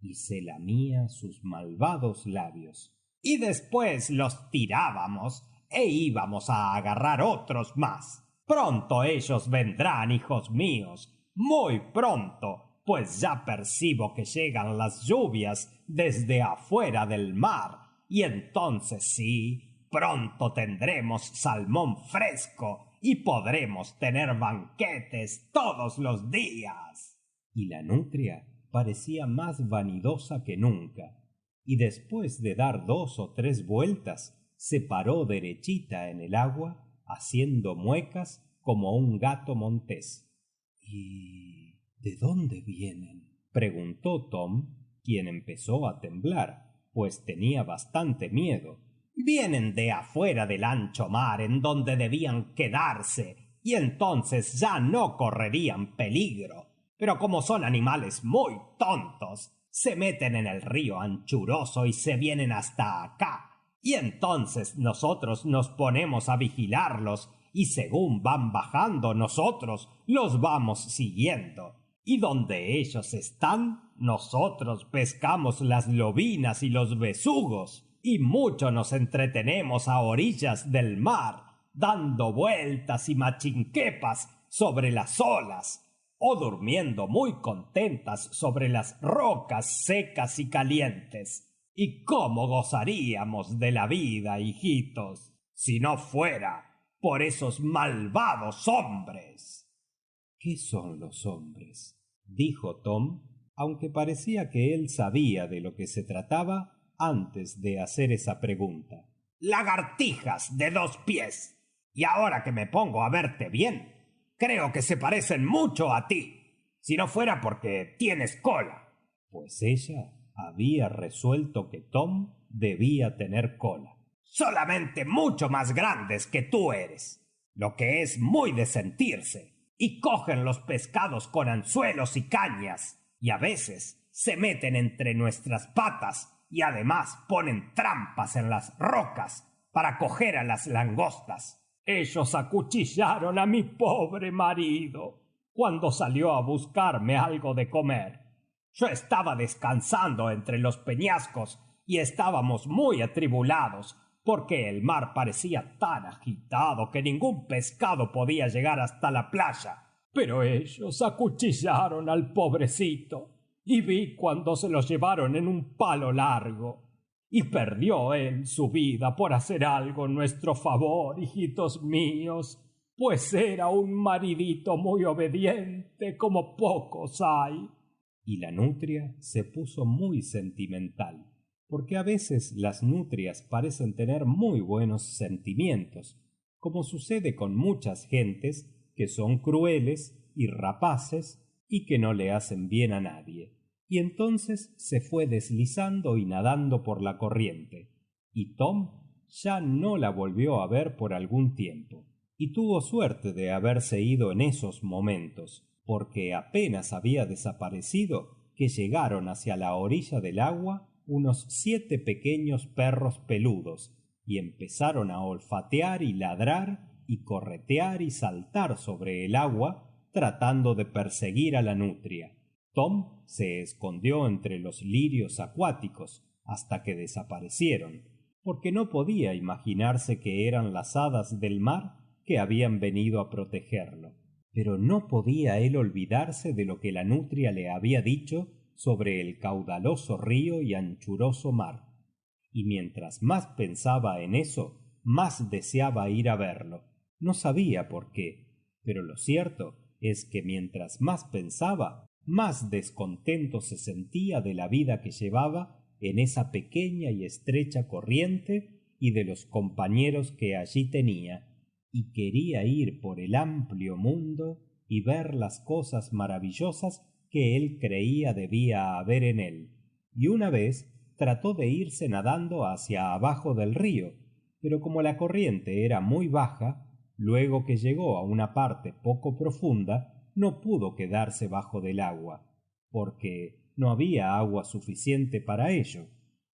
Y se lamía sus malvados labios. Y después los tirábamos e íbamos a agarrar otros más. Pronto ellos vendrán, hijos míos, muy pronto, pues ya percibo que llegan las lluvias desde afuera del mar, y entonces sí, pronto tendremos salmón fresco y podremos tener banquetes todos los días. Y la nutria parecía más vanidosa que nunca, y después de dar 2 o 3 vueltas, se paró derechita en el agua, haciendo muecas como un gato montés. ¿Y de dónde vienen? Preguntó Tom, quien empezó a temblar, pues tenía bastante miedo. Vienen de afuera del ancho mar en donde debían quedarse, y entonces ya no correrían peligro. Pero como son animales muy tontos, se meten en el río anchuroso y se vienen hasta acá. Y entonces nosotros nos ponemos a vigilarlos, y según van bajando nosotros los vamos siguiendo. Y donde ellos están, nosotros pescamos las lobinas y los besugos, y mucho nos entretenemos a orillas del mar, dando vueltas y machinquepas sobre las olas, o durmiendo muy contentas sobre las rocas secas y calientes. ¿Y cómo gozaríamos de la vida, hijitos, si no fuera por esos malvados hombres? ¿Qué son los hombres? Dijo Tom, aunque parecía que él sabía de lo que se trataba antes de hacer esa pregunta. Lagartijas de 2 pies. Y ahora que me pongo a verte bien, creo que se parecen mucho a ti, si no fuera porque tienes cola. Pues ella había resuelto que Tom debía tener cola. Solamente mucho más grandes que tú eres, lo que es muy de sentirse, y cogen los pescados con anzuelos y cañas, y a veces se meten entre nuestras patas y además ponen trampas en las rocas para coger a las langostas. Ellos acuchillaron a mi pobre marido cuando salió a buscarme algo de comer. Yo estaba descansando entre los peñascos y estábamos muy atribulados porque el mar parecía tan agitado que ningún pescado podía llegar hasta la playa. Pero ellos acuchillaron al pobrecito y vi cuando se lo llevaron en un palo largo. Y perdió él su vida por hacer algo en nuestro favor, hijitos míos, pues era un maridito muy obediente como pocos hay. Y la nutria se puso muy sentimental, porque a veces las nutrias parecen tener muy buenos sentimientos, como sucede con muchas gentes que son crueles y rapaces y que no le hacen bien a nadie. Y entonces se fue deslizando y nadando por la corriente, y Tom ya no la volvió a ver por algún tiempo. Y tuvo suerte de haberse ido en esos momentos, porque apenas había desaparecido que llegaron hacia la orilla del agua unos 7 pequeños perros peludos, y empezaron a olfatear y ladrar y corretear y saltar sobre el agua tratando de perseguir a la nutria. Tom se escondió entre los lirios acuáticos hasta que desaparecieron, porque no podía imaginarse que eran las hadas del mar que habían venido a protegerlo. Pero no podía él olvidarse de lo que la nutria le había dicho sobre el caudaloso río y anchuroso mar, y mientras más pensaba en eso, más deseaba ir a verlo. No sabía por qué, pero lo cierto es que mientras más pensaba, más descontento se sentía de la vida que llevaba en esa pequeña y estrecha corriente y de los compañeros que allí tenía, y quería ir por el amplio mundo y ver las cosas maravillosas que él creía debía haber en él. Y una vez trató de irse nadando hacia abajo del río, pero como la corriente era muy baja, luego que llegó a una parte poco profunda, no pudo quedarse bajo del agua, porque no había agua suficiente para ello.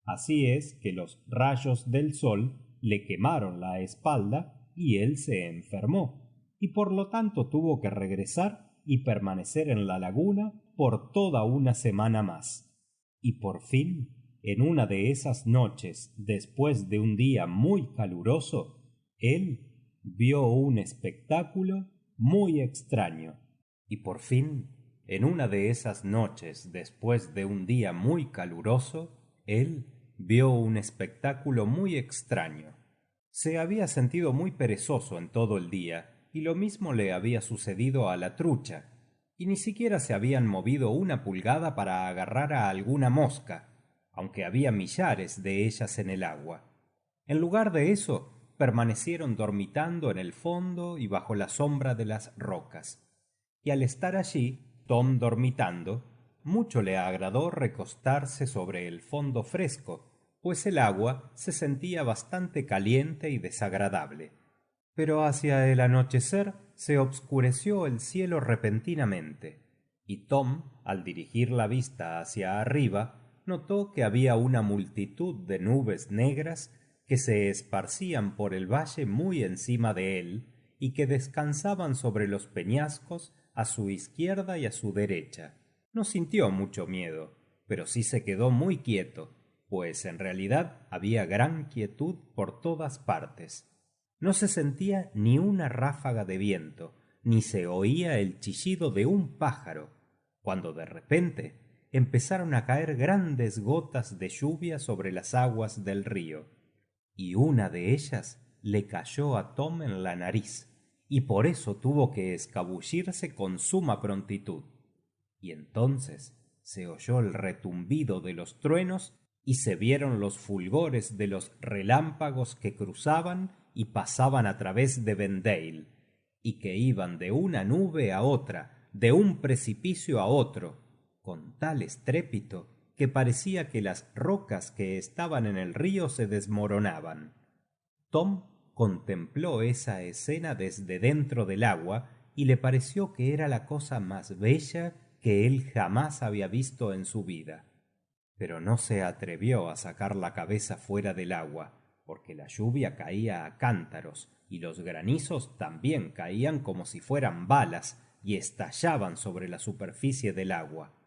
Así es que los rayos del sol le quemaron la espalda y él se enfermó, y por lo tanto tuvo que regresar y permanecer en la laguna por toda una semana más. Y por fin, en una de esas noches, después de un día muy caluroso, él vio un espectáculo muy extraño. Y por fin, en una de esas noches, después de un día muy caluroso, él vio un espectáculo muy extraño. Se había sentido muy perezoso en todo el día, y lo mismo le había sucedido a la trucha, y ni siquiera se habían movido una pulgada para agarrar a alguna mosca, aunque había millares de ellas en el agua. En lugar de eso, permanecieron dormitando en el fondo y bajo la sombra de las rocas. Y al estar allí, Tom dormitando, mucho le agradó recostarse sobre el fondo fresco, pues el agua se sentía bastante caliente y desagradable. Pero hacia el anochecer se obscureció el cielo repentinamente, y Tom, al dirigir la vista hacia arriba, notó que había una multitud de nubes negras que se esparcían por el valle muy encima de él y que descansaban sobre los peñascos a su izquierda y a su derecha. No sintió mucho miedo, pero sí se quedó muy quieto, pues en realidad había gran quietud por todas partes. No se sentía ni una ráfaga de viento, ni se oía el chillido de un pájaro, cuando de repente empezaron a caer grandes gotas de lluvia sobre las aguas del río, y una de ellas le cayó a Tom en la nariz, y por eso tuvo que escabullirse con suma prontitud. Y entonces se oyó el retumbido de los truenos y se vieron los fulgores de los relámpagos que cruzaban y pasaban a través de Vendale, y que iban de una nube a otra, de un precipicio a otro, con tal estrépito que parecía que las rocas que estaban en el río se desmoronaban. Tom contempló esa escena desde dentro del agua y le pareció que era la cosa más bella que él jamás había visto en su vida. Pero no se atrevió a sacar la cabeza fuera del agua, porque la lluvia caía a cántaros y los granizos también caían como si fueran balas y estallaban sobre la superficie del agua.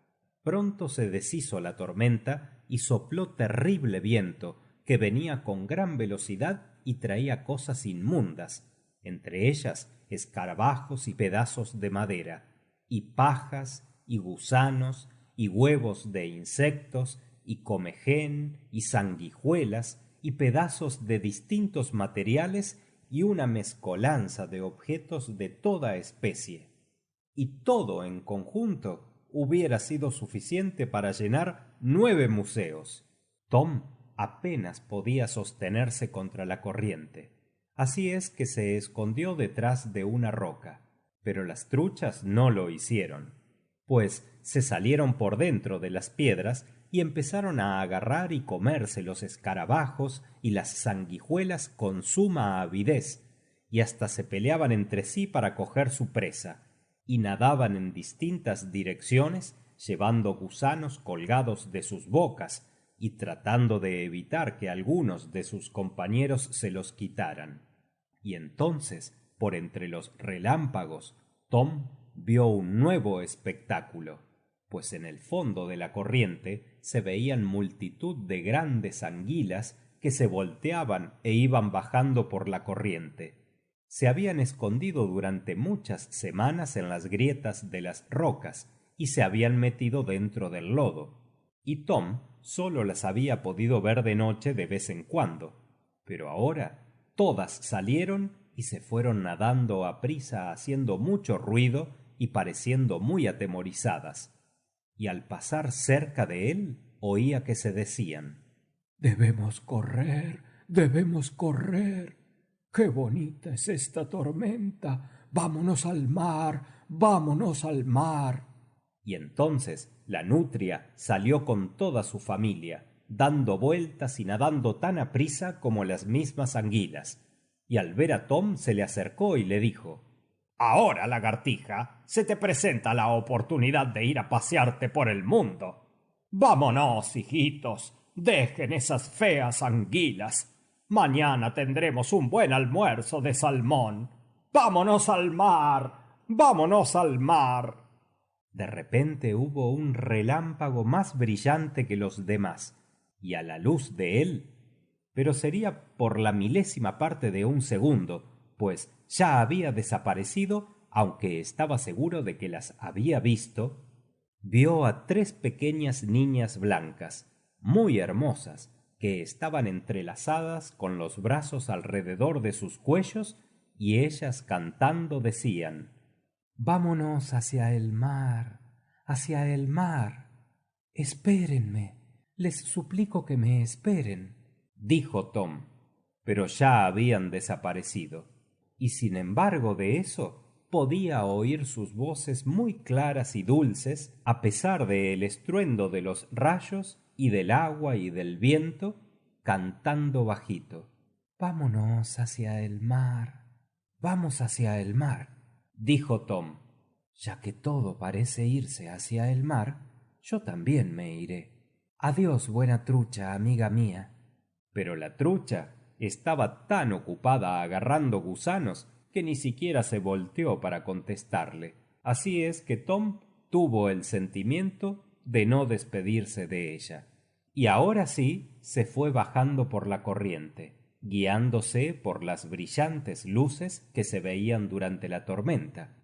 Pronto se deshizo la tormenta y sopló terrible viento que venía con gran velocidad y traía cosas inmundas, entre ellas escarabajos y pedazos de madera, y pajas y gusanos y huevos de insectos y comején y sanguijuelas y pedazos de distintos materiales y una mezcolanza de objetos de toda especie. Y todo en conjunto hubiera sido suficiente para llenar 9 museos. Tom apenas podía sostenerse contra la corriente. Así es que se escondió detrás de una roca, pero las truchas no lo hicieron. pues se salieron por dentro de las piedras y empezaron a agarrar y comerse los escarabajos y las sanguijuelas con suma avidez, y hasta se peleaban entre sí para coger su presa, y nadaban en distintas direcciones llevando gusanos colgados de sus bocas y tratando de evitar que algunos de sus compañeros se los quitaran. Y entonces, por entre los relámpagos, Tom vio un nuevo espectáculo, pues en el fondo de la corriente se veían multitud de grandes anguilas que se volteaban e iban bajando por la corriente. Se habían escondido durante muchas semanas en las grietas de las rocas y se habían metido dentro del lodo, y Tom solo las había podido ver de noche de vez en cuando, pero ahora todas salieron y se fueron nadando a prisa, haciendo mucho ruido y pareciendo muy atemorizadas, y al pasar cerca de él oía que se decían: Debemos correr, debemos correr. ¡Qué bonita es esta tormenta! ¡Vámonos al mar! ¡Vámonos al mar! Y entonces la nutria salió con toda su familia, dando vueltas y nadando tan aprisa como las mismas anguilas, y al ver a Tom se le acercó y le dijo: Ahora, lagartija, se te presenta la oportunidad de ir a pasearte por el mundo. Vámonos, hijitos, dejen esas feas anguilas. Mañana tendremos un buen almuerzo de salmón. ¡Vámonos al mar! ¡Vámonos al mar! De repente hubo un relámpago más brillante que los demás, y a la luz de él, pero sería por la milésima parte de un segundo, pues ya había desaparecido, aunque estaba seguro de que las había visto, vio a 3 pequeñas niñas blancas, muy hermosas, que estaban entrelazadas con los brazos alrededor de sus cuellos, y ellas cantando decían: Vámonos hacia el mar, hacia el mar. Espérenme, les suplico que me esperen, dijo Tom, pero ya habían desaparecido, y sin embargo de eso podía oír sus voces muy claras y dulces a pesar del estruendo de los rayos y del agua y del viento, cantando bajito. Vámonos hacia el mar, vamos hacia el mar, dijo Tom. Ya que todo parece irse hacia el mar, yo también me iré. Adiós, buena trucha, amiga mía. Pero la trucha estaba tan ocupada agarrando gusanos que ni siquiera se volteó para contestarle. Así es que Tom tuvo el sentimiento de no despedirse de ella, y ahora sí se fue bajando por la corriente, guiándose por las brillantes luces que se veían durante la tormenta,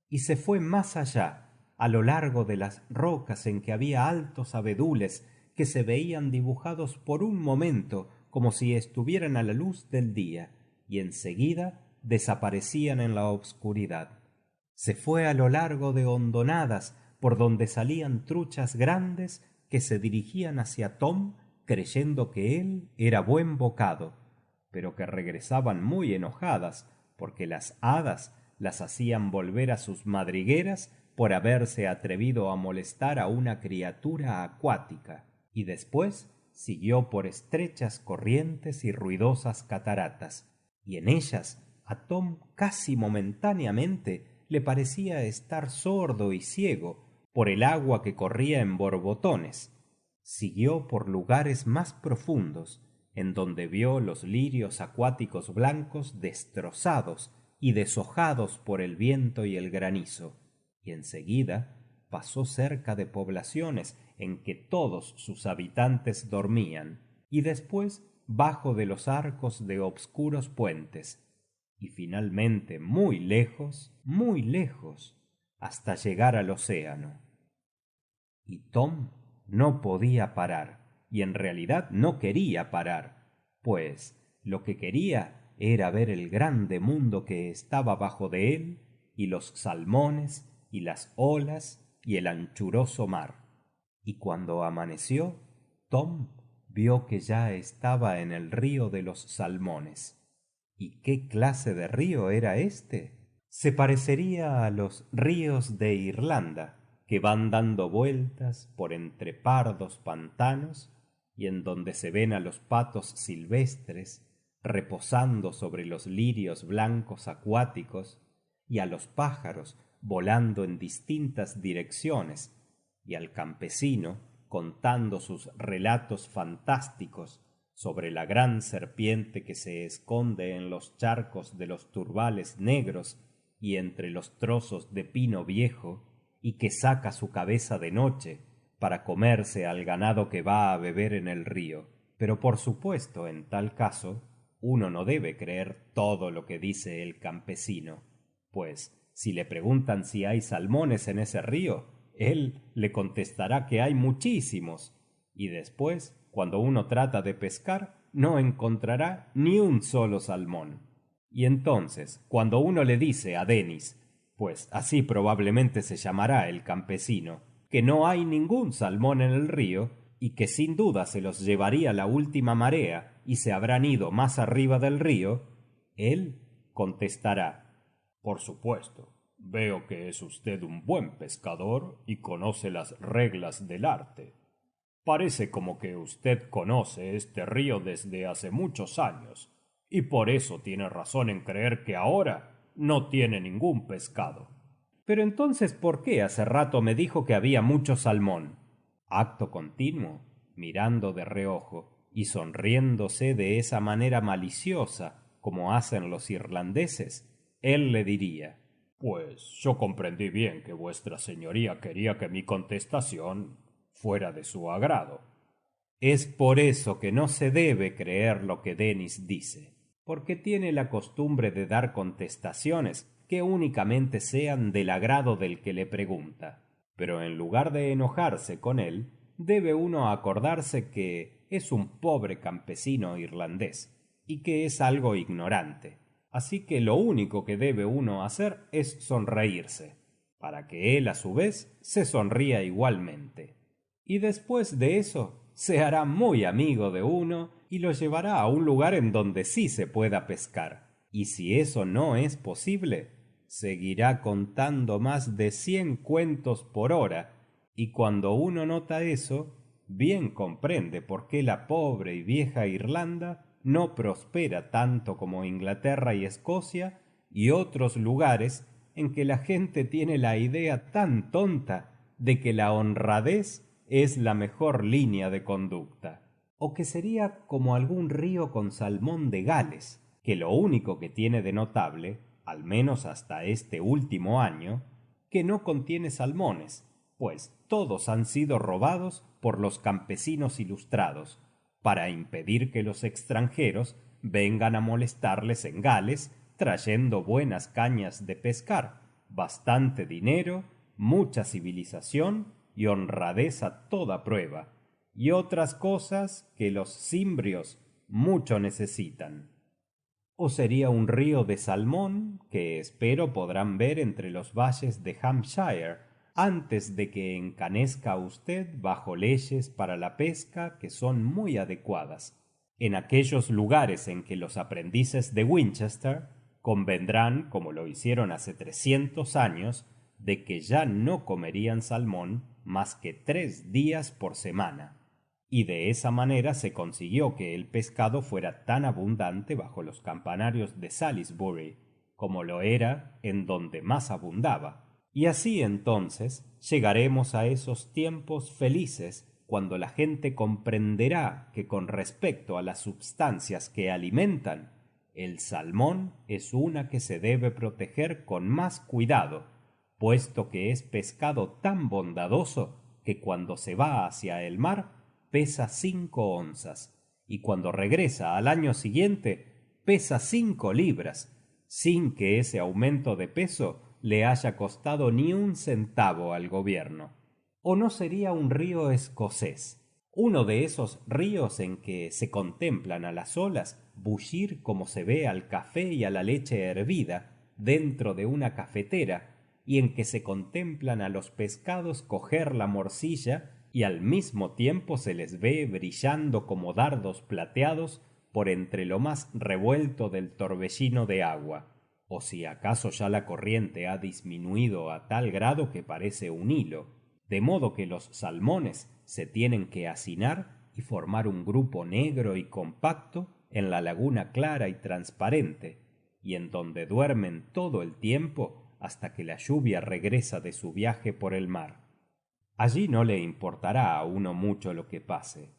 y se fue más allá, a lo largo de las rocas en que había altos abedules que se veían dibujados por un momento como si estuvieran a la luz del día, y enseguida desaparecían en la obscuridad. Se fue a lo largo de hondonadas por donde salían truchas grandes que se dirigían hacia Tom creyendo que él era buen bocado, pero que regresaban muy enojadas porque las hadas las hacían volver a sus madrigueras por haberse atrevido a molestar a una criatura acuática, y después siguió por estrechas corrientes y ruidosas cataratas, y en ellas a Tom casi momentáneamente le parecía estar sordo y ciego por el agua que corría en borbotones. Siguió por lugares más profundos, en donde vio los lirios acuáticos blancos destrozados y deshojados por el viento y el granizo, y enseguida pasó cerca de poblaciones en que todos sus habitantes dormían, y después bajo de los arcos de obscuros puentes, y finalmente muy lejos, hasta llegar al océano. Y Tom no podía parar, y en realidad no quería parar, pues lo que quería era ver el grande mundo que estaba bajo de él, y los salmones, y las olas, y el anchuroso mar. Y cuando amaneció, Tom vio que ya estaba en el río de los salmones. ¿Y qué clase de río era este? Se parecería a los ríos de Irlanda, que van dando vueltas por entre pardos pantanos y en donde se ven a los patos silvestres reposando sobre los lirios blancos acuáticos y a los pájaros volando en distintas direcciones y al campesino contando sus relatos fantásticos sobre la gran serpiente que se esconde en los charcos de los turbales negros y entre los trozos de pino viejo y que saca su cabeza de noche para comerse al ganado que va a beber en el río. Pero por supuesto, en tal caso, uno no debe creer todo lo que dice el campesino, pues si le preguntan si hay salmones en ese río, él le contestará que hay muchísimos, y después, cuando uno trata de pescar, no encontrará ni un solo salmón. Y entonces, cuando uno le dice a Denis, pues así probablemente se llamará el campesino, que no hay ningún salmón en el río y que sin duda se los llevaría la última marea y se habrán ido más arriba del río, él contestará: por supuesto, veo que es usted un buen pescador y conoce las reglas del arte. Parece como que usted conoce este río desde hace muchos años y por eso tiene razón en creer que ahora no tiene ningún pescado. Pero entonces, ¿por qué hace rato me dijo que había mucho salmón? Acto continuo, mirando de reojo y sonriéndose de esa manera maliciosa como hacen los irlandeses, él le diría: pues yo comprendí bien que vuestra señoría quería que mi contestación fuera de su agrado. Es por eso que no se debe creer lo que Denis dice, porque tiene la costumbre de dar contestaciones que únicamente sean del agrado del que le pregunta. Pero en lugar de enojarse con él, debe uno acordarse que es un pobre campesino irlandés y que es algo ignorante. Así que lo único que debe uno hacer es sonreírse, para que él a su vez se sonría igualmente. Y después de eso se hará muy amigo de uno y lo llevará a un lugar en donde sí se pueda pescar. Y si eso no es posible, seguirá contando más de 100 cuentos por hora, y cuando uno nota eso, bien comprende por qué la pobre y vieja Irlanda no prospera tanto como Inglaterra y Escocia y otros lugares en que la gente tiene la idea tan tonta de que la honradez es la mejor línea de conducta. O que sería como algún río con salmón de Gales, que lo único que tiene de notable, al menos hasta este último año, que no contiene salmones, pues todos han sido robados por los campesinos ilustrados, para impedir que los extranjeros vengan a molestarles en Gales trayendo buenas cañas de pescar, bastante dinero, mucha civilización y honradez a toda prueba, y otras cosas que los cimbrios mucho necesitan. O sería un río de salmón que espero podrán ver entre los valles de Hampshire antes de que encanezca usted bajo leyes para la pesca que son muy adecuadas. En aquellos lugares en que los aprendices de Winchester convendrán, como lo hicieron hace 300 años, de que ya no comerían salmón más que 3 días por semana. Y de esa manera se consiguió que el pescado fuera tan abundante bajo los campanarios de Salisbury, como lo era en donde más abundaba. Y así entonces llegaremos a esos tiempos felices cuando la gente comprenderá que con respecto a las substancias que alimentan, el salmón es una que se debe proteger con más cuidado, puesto que es pescado tan bondadoso que cuando se va hacia el mar pesa 5 onzas, y cuando regresa al año siguiente pesa 5 libras, sin que ese aumento de peso le haya costado ni un centavo al gobierno. ¿O no sería un río escocés? Uno de esos ríos en que se contemplan a las olas bullir como se ve al café y a la leche hervida dentro de una cafetera, y en que se contemplan a los pescados coger la morcilla y al mismo tiempo se les ve brillando como dardos plateados por entre lo más revuelto del torbellino de agua. O si acaso ya la corriente ha disminuido a tal grado que parece un hilo, de modo que los salmones se tienen que hacinar y formar un grupo negro y compacto en la laguna clara y transparente, y en donde duermen todo el tiempo hasta que la lluvia regresa de su viaje por el mar. Allí no le importará a uno mucho lo que pase,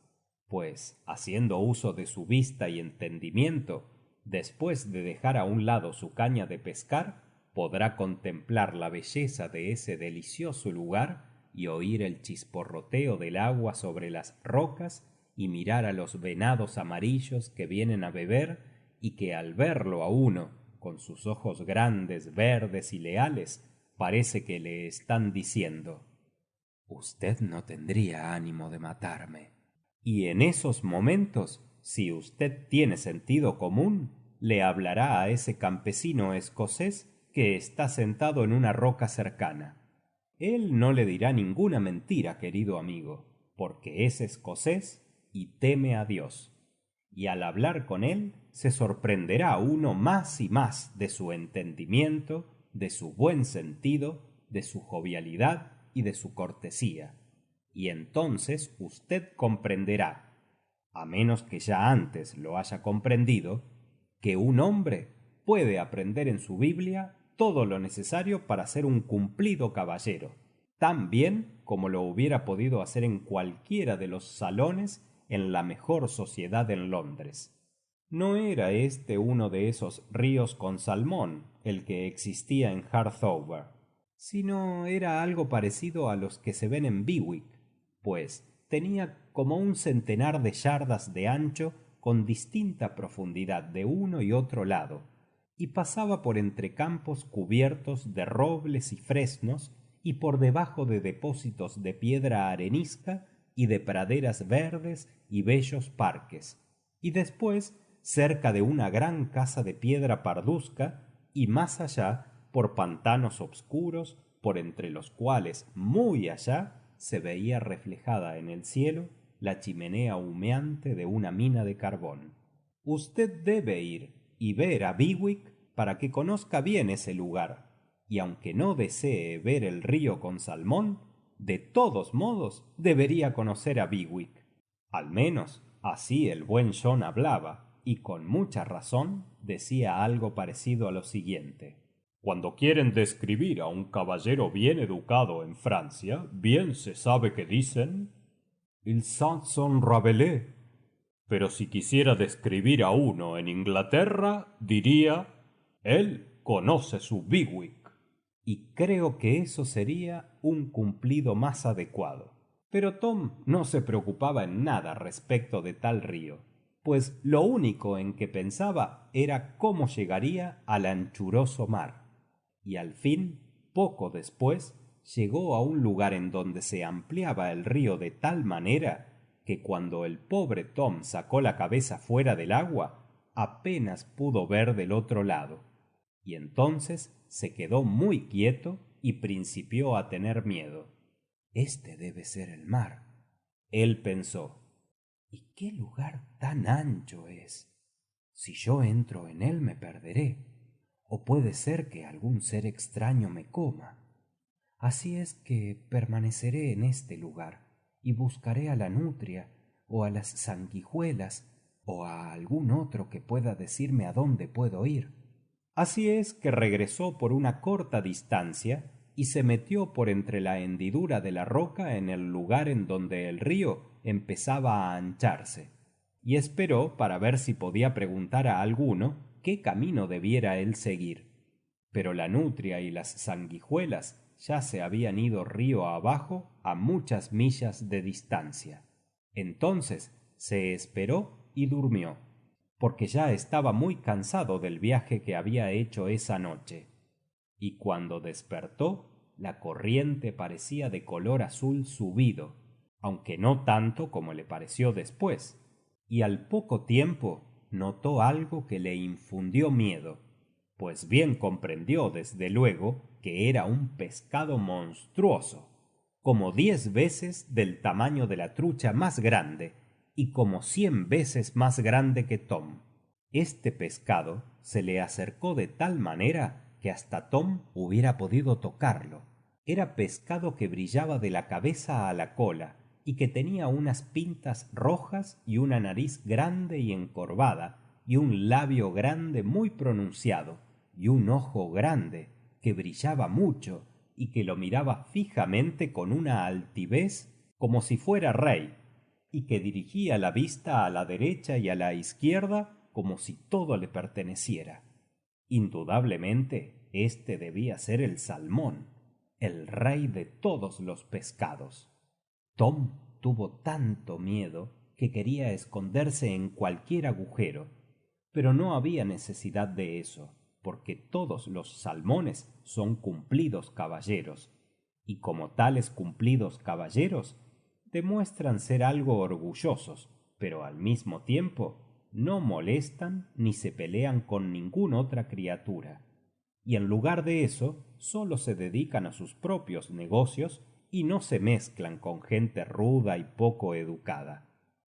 pues, haciendo uso de su vista y entendimiento, después de dejar a un lado su caña de pescar, podrá contemplar la belleza de ese delicioso lugar y oír el chisporroteo del agua sobre las rocas y mirar a los venados amarillos que vienen a beber y que al verlo a uno, con sus ojos grandes, verdes y leales, parece que le están diciendo: «Usted no tendría ánimo de matarme». Y en esos momentos, si usted tiene sentido común, le hablará a ese campesino escocés que está sentado en una roca cercana. Él no le dirá ninguna mentira, querido amigo, porque es escocés y teme a Dios. Y al hablar con él, se sorprenderá uno más y más de su entendimiento, de su buen sentido, de su jovialidad y de su cortesía. Y entonces usted comprenderá, a menos que ya antes lo haya comprendido, que un hombre puede aprender en su Biblia todo lo necesario para ser un cumplido caballero, tan bien como lo hubiera podido hacer en cualquiera de los salones en la mejor sociedad en Londres. No era este uno de esos ríos con salmón el que existía en Harthover, sino era algo parecido a los que se ven en Bewick, pues tenía como un centenar de yardas de ancho con distinta profundidad de uno y otro lado, y pasaba por entre campos cubiertos de robles y fresnos y por debajo de depósitos de piedra arenisca y de praderas verdes y bellos parques, y después cerca de una gran casa de piedra parduzca, y más allá por pantanos obscuros, por entre los cuales muy allá se veía reflejada en el cielo la chimenea humeante de una mina de carbón. Usted debe ir y ver a Bewick para que conozca bien ese lugar, y aunque no desee ver el río con salmón, de todos modos debería conocer a Bewick. Al menos así el buen John hablaba, y con mucha razón decía algo parecido a lo siguiente: cuando quieren describir a un caballero bien educado en Francia, bien se sabe que dicen «Il sent son Rabelais», pero si quisiera describir a uno en Inglaterra, diría «él conoce su Bewick». Y creo que eso sería un cumplido más adecuado. Pero Tom no se preocupaba en nada respecto de tal río, pues lo único en que pensaba era cómo llegaría al anchuroso mar. Y al fin, poco después, llegó a un lugar en donde se ampliaba el río de tal manera que cuando el pobre Tom sacó la cabeza fuera del agua, apenas pudo ver del otro lado. Y entonces se quedó muy quieto y principió a tener miedo. «Este debe ser el mar», él pensó. «¿Y qué lugar tan ancho es? Si yo entro en él me perderé, o puede ser que algún ser extraño me coma. Así es que permaneceré en este lugar y buscaré a la nutria o a las sanguijuelas o a algún otro que pueda decirme a dónde puedo ir». Así es que regresó por una corta distancia y se metió por entre la hendidura de la roca en el lugar en donde el río empezaba a ancharse, y esperó para ver si podía preguntar a alguno qué camino debiera él seguir. Pero la nutria y las sanguijuelas ya se habían ido río abajo a muchas millas de distancia. Entonces se esperó y durmió, porque ya estaba muy cansado del viaje que había hecho esa noche. Y cuando despertó, la corriente parecía de color azul subido, aunque no tanto como le pareció después, y al poco tiempo notó algo que le infundió miedo, pues bien comprendió desde luego que era un pescado monstruoso, como 10 veces del tamaño de la trucha más grande y como 100 veces más grande que Tom. Este pescado se le acercó de tal manera que hasta Tom hubiera podido tocarlo. Era pescado que brillaba de la cabeza a la cola y que tenía unas pintas rojas y una nariz grande y encorvada y un labio grande muy pronunciado y un ojo grande que brillaba mucho y que lo miraba fijamente con una altivez como si fuera rey, y que dirigía la vista a la derecha y a la izquierda como si todo le perteneciera. Indudablemente este debía ser el salmón, el rey de todos los pescados. Tom tuvo tanto miedo que quería esconderse en cualquier agujero, pero no había necesidad de eso, porque todos los salmones son cumplidos caballeros, y como tales cumplidos caballeros demuestran ser algo orgullosos, pero al mismo tiempo no molestan ni se pelean con ninguna otra criatura, y en lugar de eso solo se dedican a sus propios negocios y no se mezclan con gente ruda y poco educada.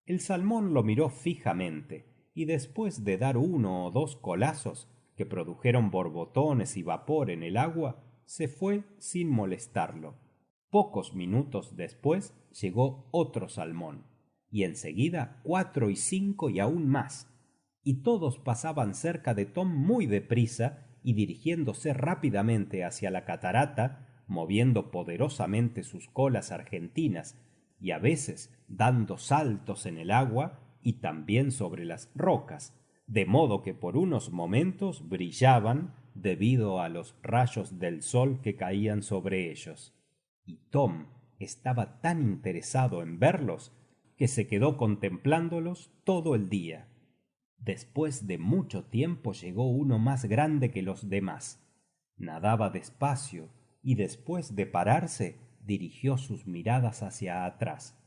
El salmón lo miró fijamente y después de dar uno o dos colazos que produjeron borbotones y vapor en el agua, se fue sin molestarlo. Pocos minutos después llegó otro salmón, y enseguida 4 y 5 y aún más, y todos pasaban cerca de Tom muy deprisa y dirigiéndose rápidamente hacia la catarata, moviendo poderosamente sus colas argentinas y a veces dando saltos en el agua y también sobre las rocas, de modo que por unos momentos brillaban debido a los rayos del sol que caían sobre ellos. Y Tom estaba tan interesado en verlos que se quedó contemplándolos todo el día. Después de mucho tiempo llegó uno más grande que los demás. Nadaba despacio y después de pararse dirigió sus miradas hacia atrás.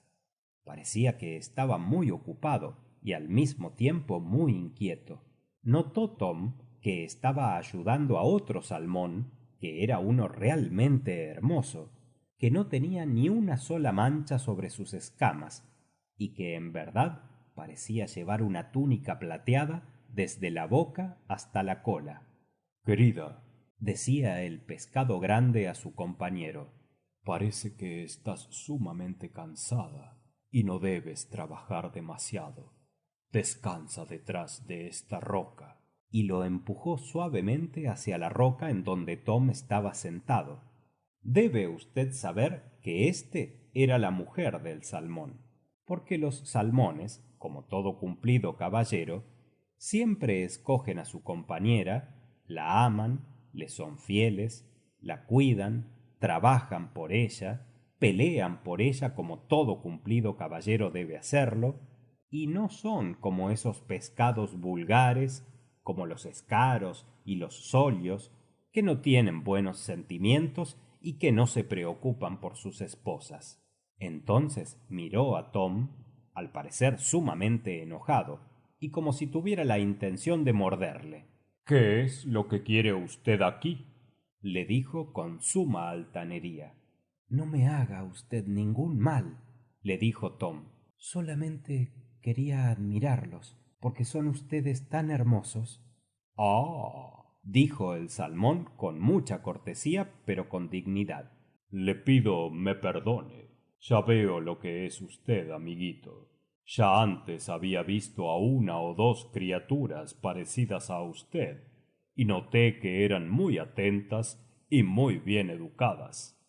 Parecía que estaba muy ocupado y al mismo tiempo muy inquieto. Notó Tom que estaba ayudando a otro salmón, que era uno realmente hermoso, que no tenía ni una sola mancha sobre sus escamas, y que en verdad parecía llevar una túnica plateada desde la boca hasta la cola. Querida, Decía el pescado grande a su compañero, parece que estás sumamente cansada y no debes trabajar demasiado. Descansa detrás de esta roca. y lo empujó suavemente hacia la roca en donde Tom estaba sentado. Debe usted saber que éste era la mujer del salmón, porque los salmones, como todo cumplido caballero, siempre escogen a su compañera, la aman, le son fieles, la cuidan, trabajan por ella, pelean por ella como todo cumplido caballero debe hacerlo, y no son como esos pescados vulgares, como los escaros y los solios, que no tienen buenos sentimientos y que no se preocupan por sus esposas. Entonces miró a Tom, al parecer sumamente enojado, y como si tuviera la intención de morderle. ¿Qué es lo que quiere usted aquí? Le dijo con suma altanería. No me haga usted ningún mal, le dijo Tom. Solamente quería admirarlos, porque son ustedes tan hermosos. Ah, Dijo el salmón con mucha cortesía, pero con dignidad. le pido me perdone. Ya veo lo que es usted, amiguito. Ya antes había visto a una o dos criaturas parecidas a usted, y noté que eran muy atentas y muy bien educadas.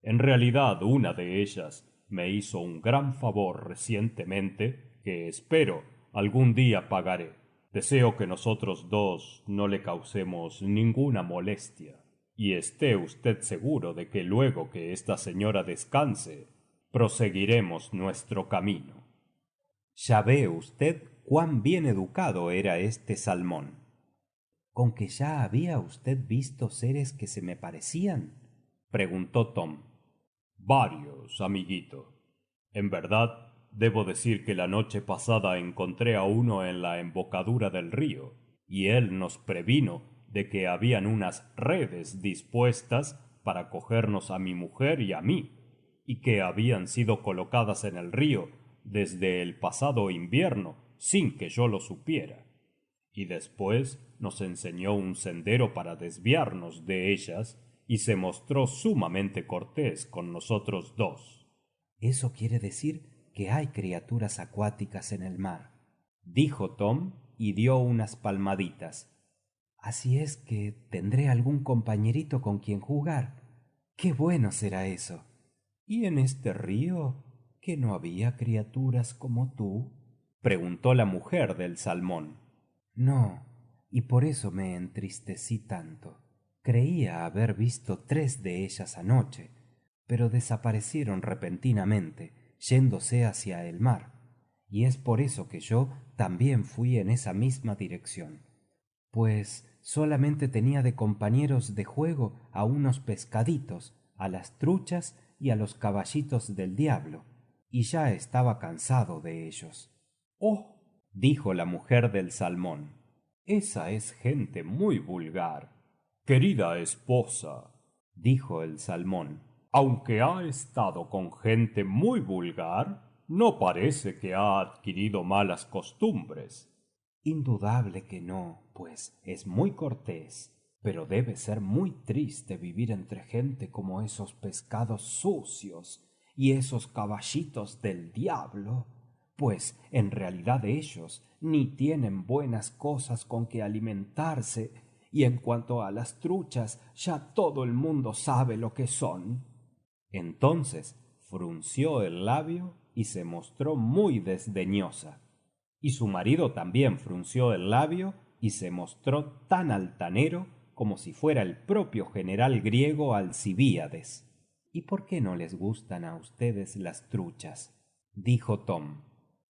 En realidad, una de ellas me hizo un gran favor recientemente que espero algún día pagaré. Deseo que nosotros dos no le causemos ninguna molestia, y esté usted seguro de que luego que esta señora descanse, proseguiremos nuestro camino. Ya ve usted cuán bien educado era este salmón. ¿Con que ya había usted visto seres que se me parecían? Preguntó Tom. Varios, amiguito. En verdad, debo decir que la noche pasada encontré a uno en la embocadura del río, y él nos previno de que habían unas redes dispuestas para cogernos a mi mujer y a mí, y que habían sido colocadas en el río desde el pasado invierno sin que yo lo supiera. Y después nos enseñó un sendero para desviarnos de ellas y se mostró sumamente cortés con nosotros dos. Eso quiere decir que hay criaturas acuáticas en el mar, dijo Tom y dio unas palmaditas. Así es que tendré algún compañerito con quien jugar. ¡Qué bueno será eso! ¿Y en este río, que no había criaturas como tú?, preguntó la mujer del salmón. No, y por eso me entristecí tanto. Creía haber visto 3 de ellas anoche, pero desaparecieron repentinamente, yéndose hacia el mar, y es por eso que yo también fui en esa misma dirección, pues solamente tenía de compañeros de juego a unos pescaditos, a las truchas y a los caballitos del diablo, y ya estaba cansado de ellos. «Oh», dijo la mujer del salmón, «esa es gente muy vulgar». «Querida esposa», dijo el salmón, «aunque ha estado con gente muy vulgar, no parece que ha adquirido malas costumbres». Indudable que no, pues es muy cortés, pero debe ser muy triste vivir entre gente como esos pescados sucios y esos caballitos del diablo, pues en realidad ellos ni tienen buenas cosas con que alimentarse, y en cuanto a las truchas ya todo el mundo sabe lo que son. Entonces frunció el labio y se mostró muy desdeñosa, y su marido también frunció el labio y se mostró tan altanero como si fuera el propio general griego Alcibíades. ¿Y por qué no les gustan a ustedes las truchas?, dijo Tom.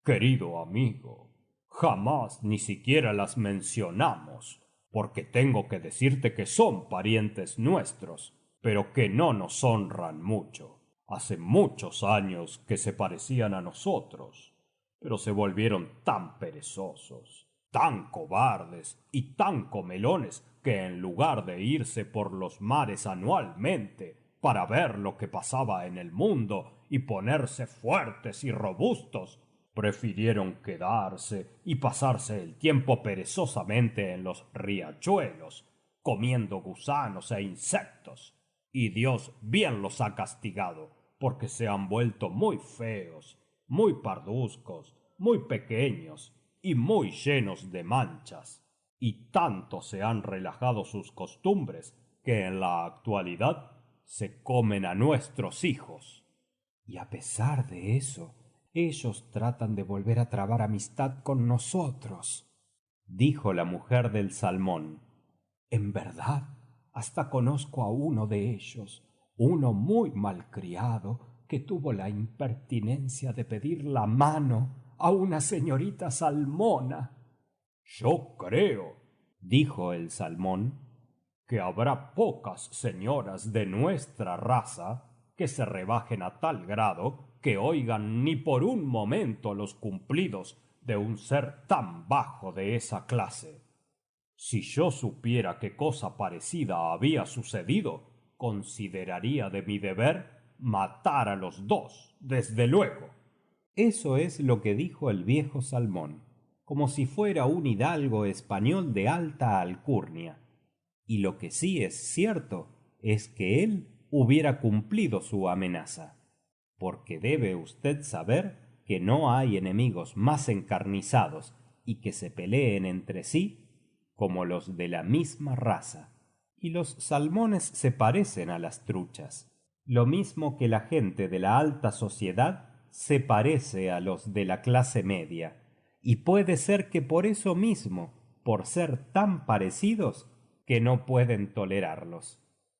«Querido amigo, jamás ni siquiera las mencionamos, porque tengo que decirte que son parientes nuestros, pero que no nos honran mucho. Hace muchos años que se parecían a nosotros, pero se volvieron tan perezosos, tan cobardes y tan comelones que en lugar de irse por los mares anualmente para ver lo que pasaba en el mundo y ponerse fuertes y robustos, prefirieron quedarse y pasarse el tiempo perezosamente en los riachuelos, comiendo gusanos e insectos. Y Dios bien los ha castigado, porque se han vuelto muy feos, muy parduzcos, muy pequeños y muy llenos de manchas. Y tanto se han relajado sus costumbres que en la actualidad se comen a nuestros hijos. Y a pesar de eso, ellos tratan de volver a trabar amistad con nosotros, dijo la mujer del salmón. En verdad, hasta conozco a uno de ellos, uno muy malcriado, que tuvo la impertinencia de pedir la mano a una señorita salmona. Yo creo, dijo el salmón, que habrá pocas señoras de nuestra raza que se rebajen a tal grado que oigan ni por un momento los cumplidos de un ser tan bajo de esa clase. Si yo supiera qué cosa parecida había sucedido, consideraría de mi deber matar a los dos, desde luego. Eso es lo que dijo el viejo salmón, como si fuera un hidalgo español de alta alcurnia. Y lo que sí es cierto es que él hubiera cumplido su amenaza, porque debe usted saber que no hay enemigos más encarnizados y que se peleen entre sí como los de la misma raza. Y los salmones se parecen a las truchas, lo mismo que la gente de la alta sociedad se parece a los de la clase media, y puede ser que por eso mismo, por ser tan parecidos, que no pueden tolerarlos.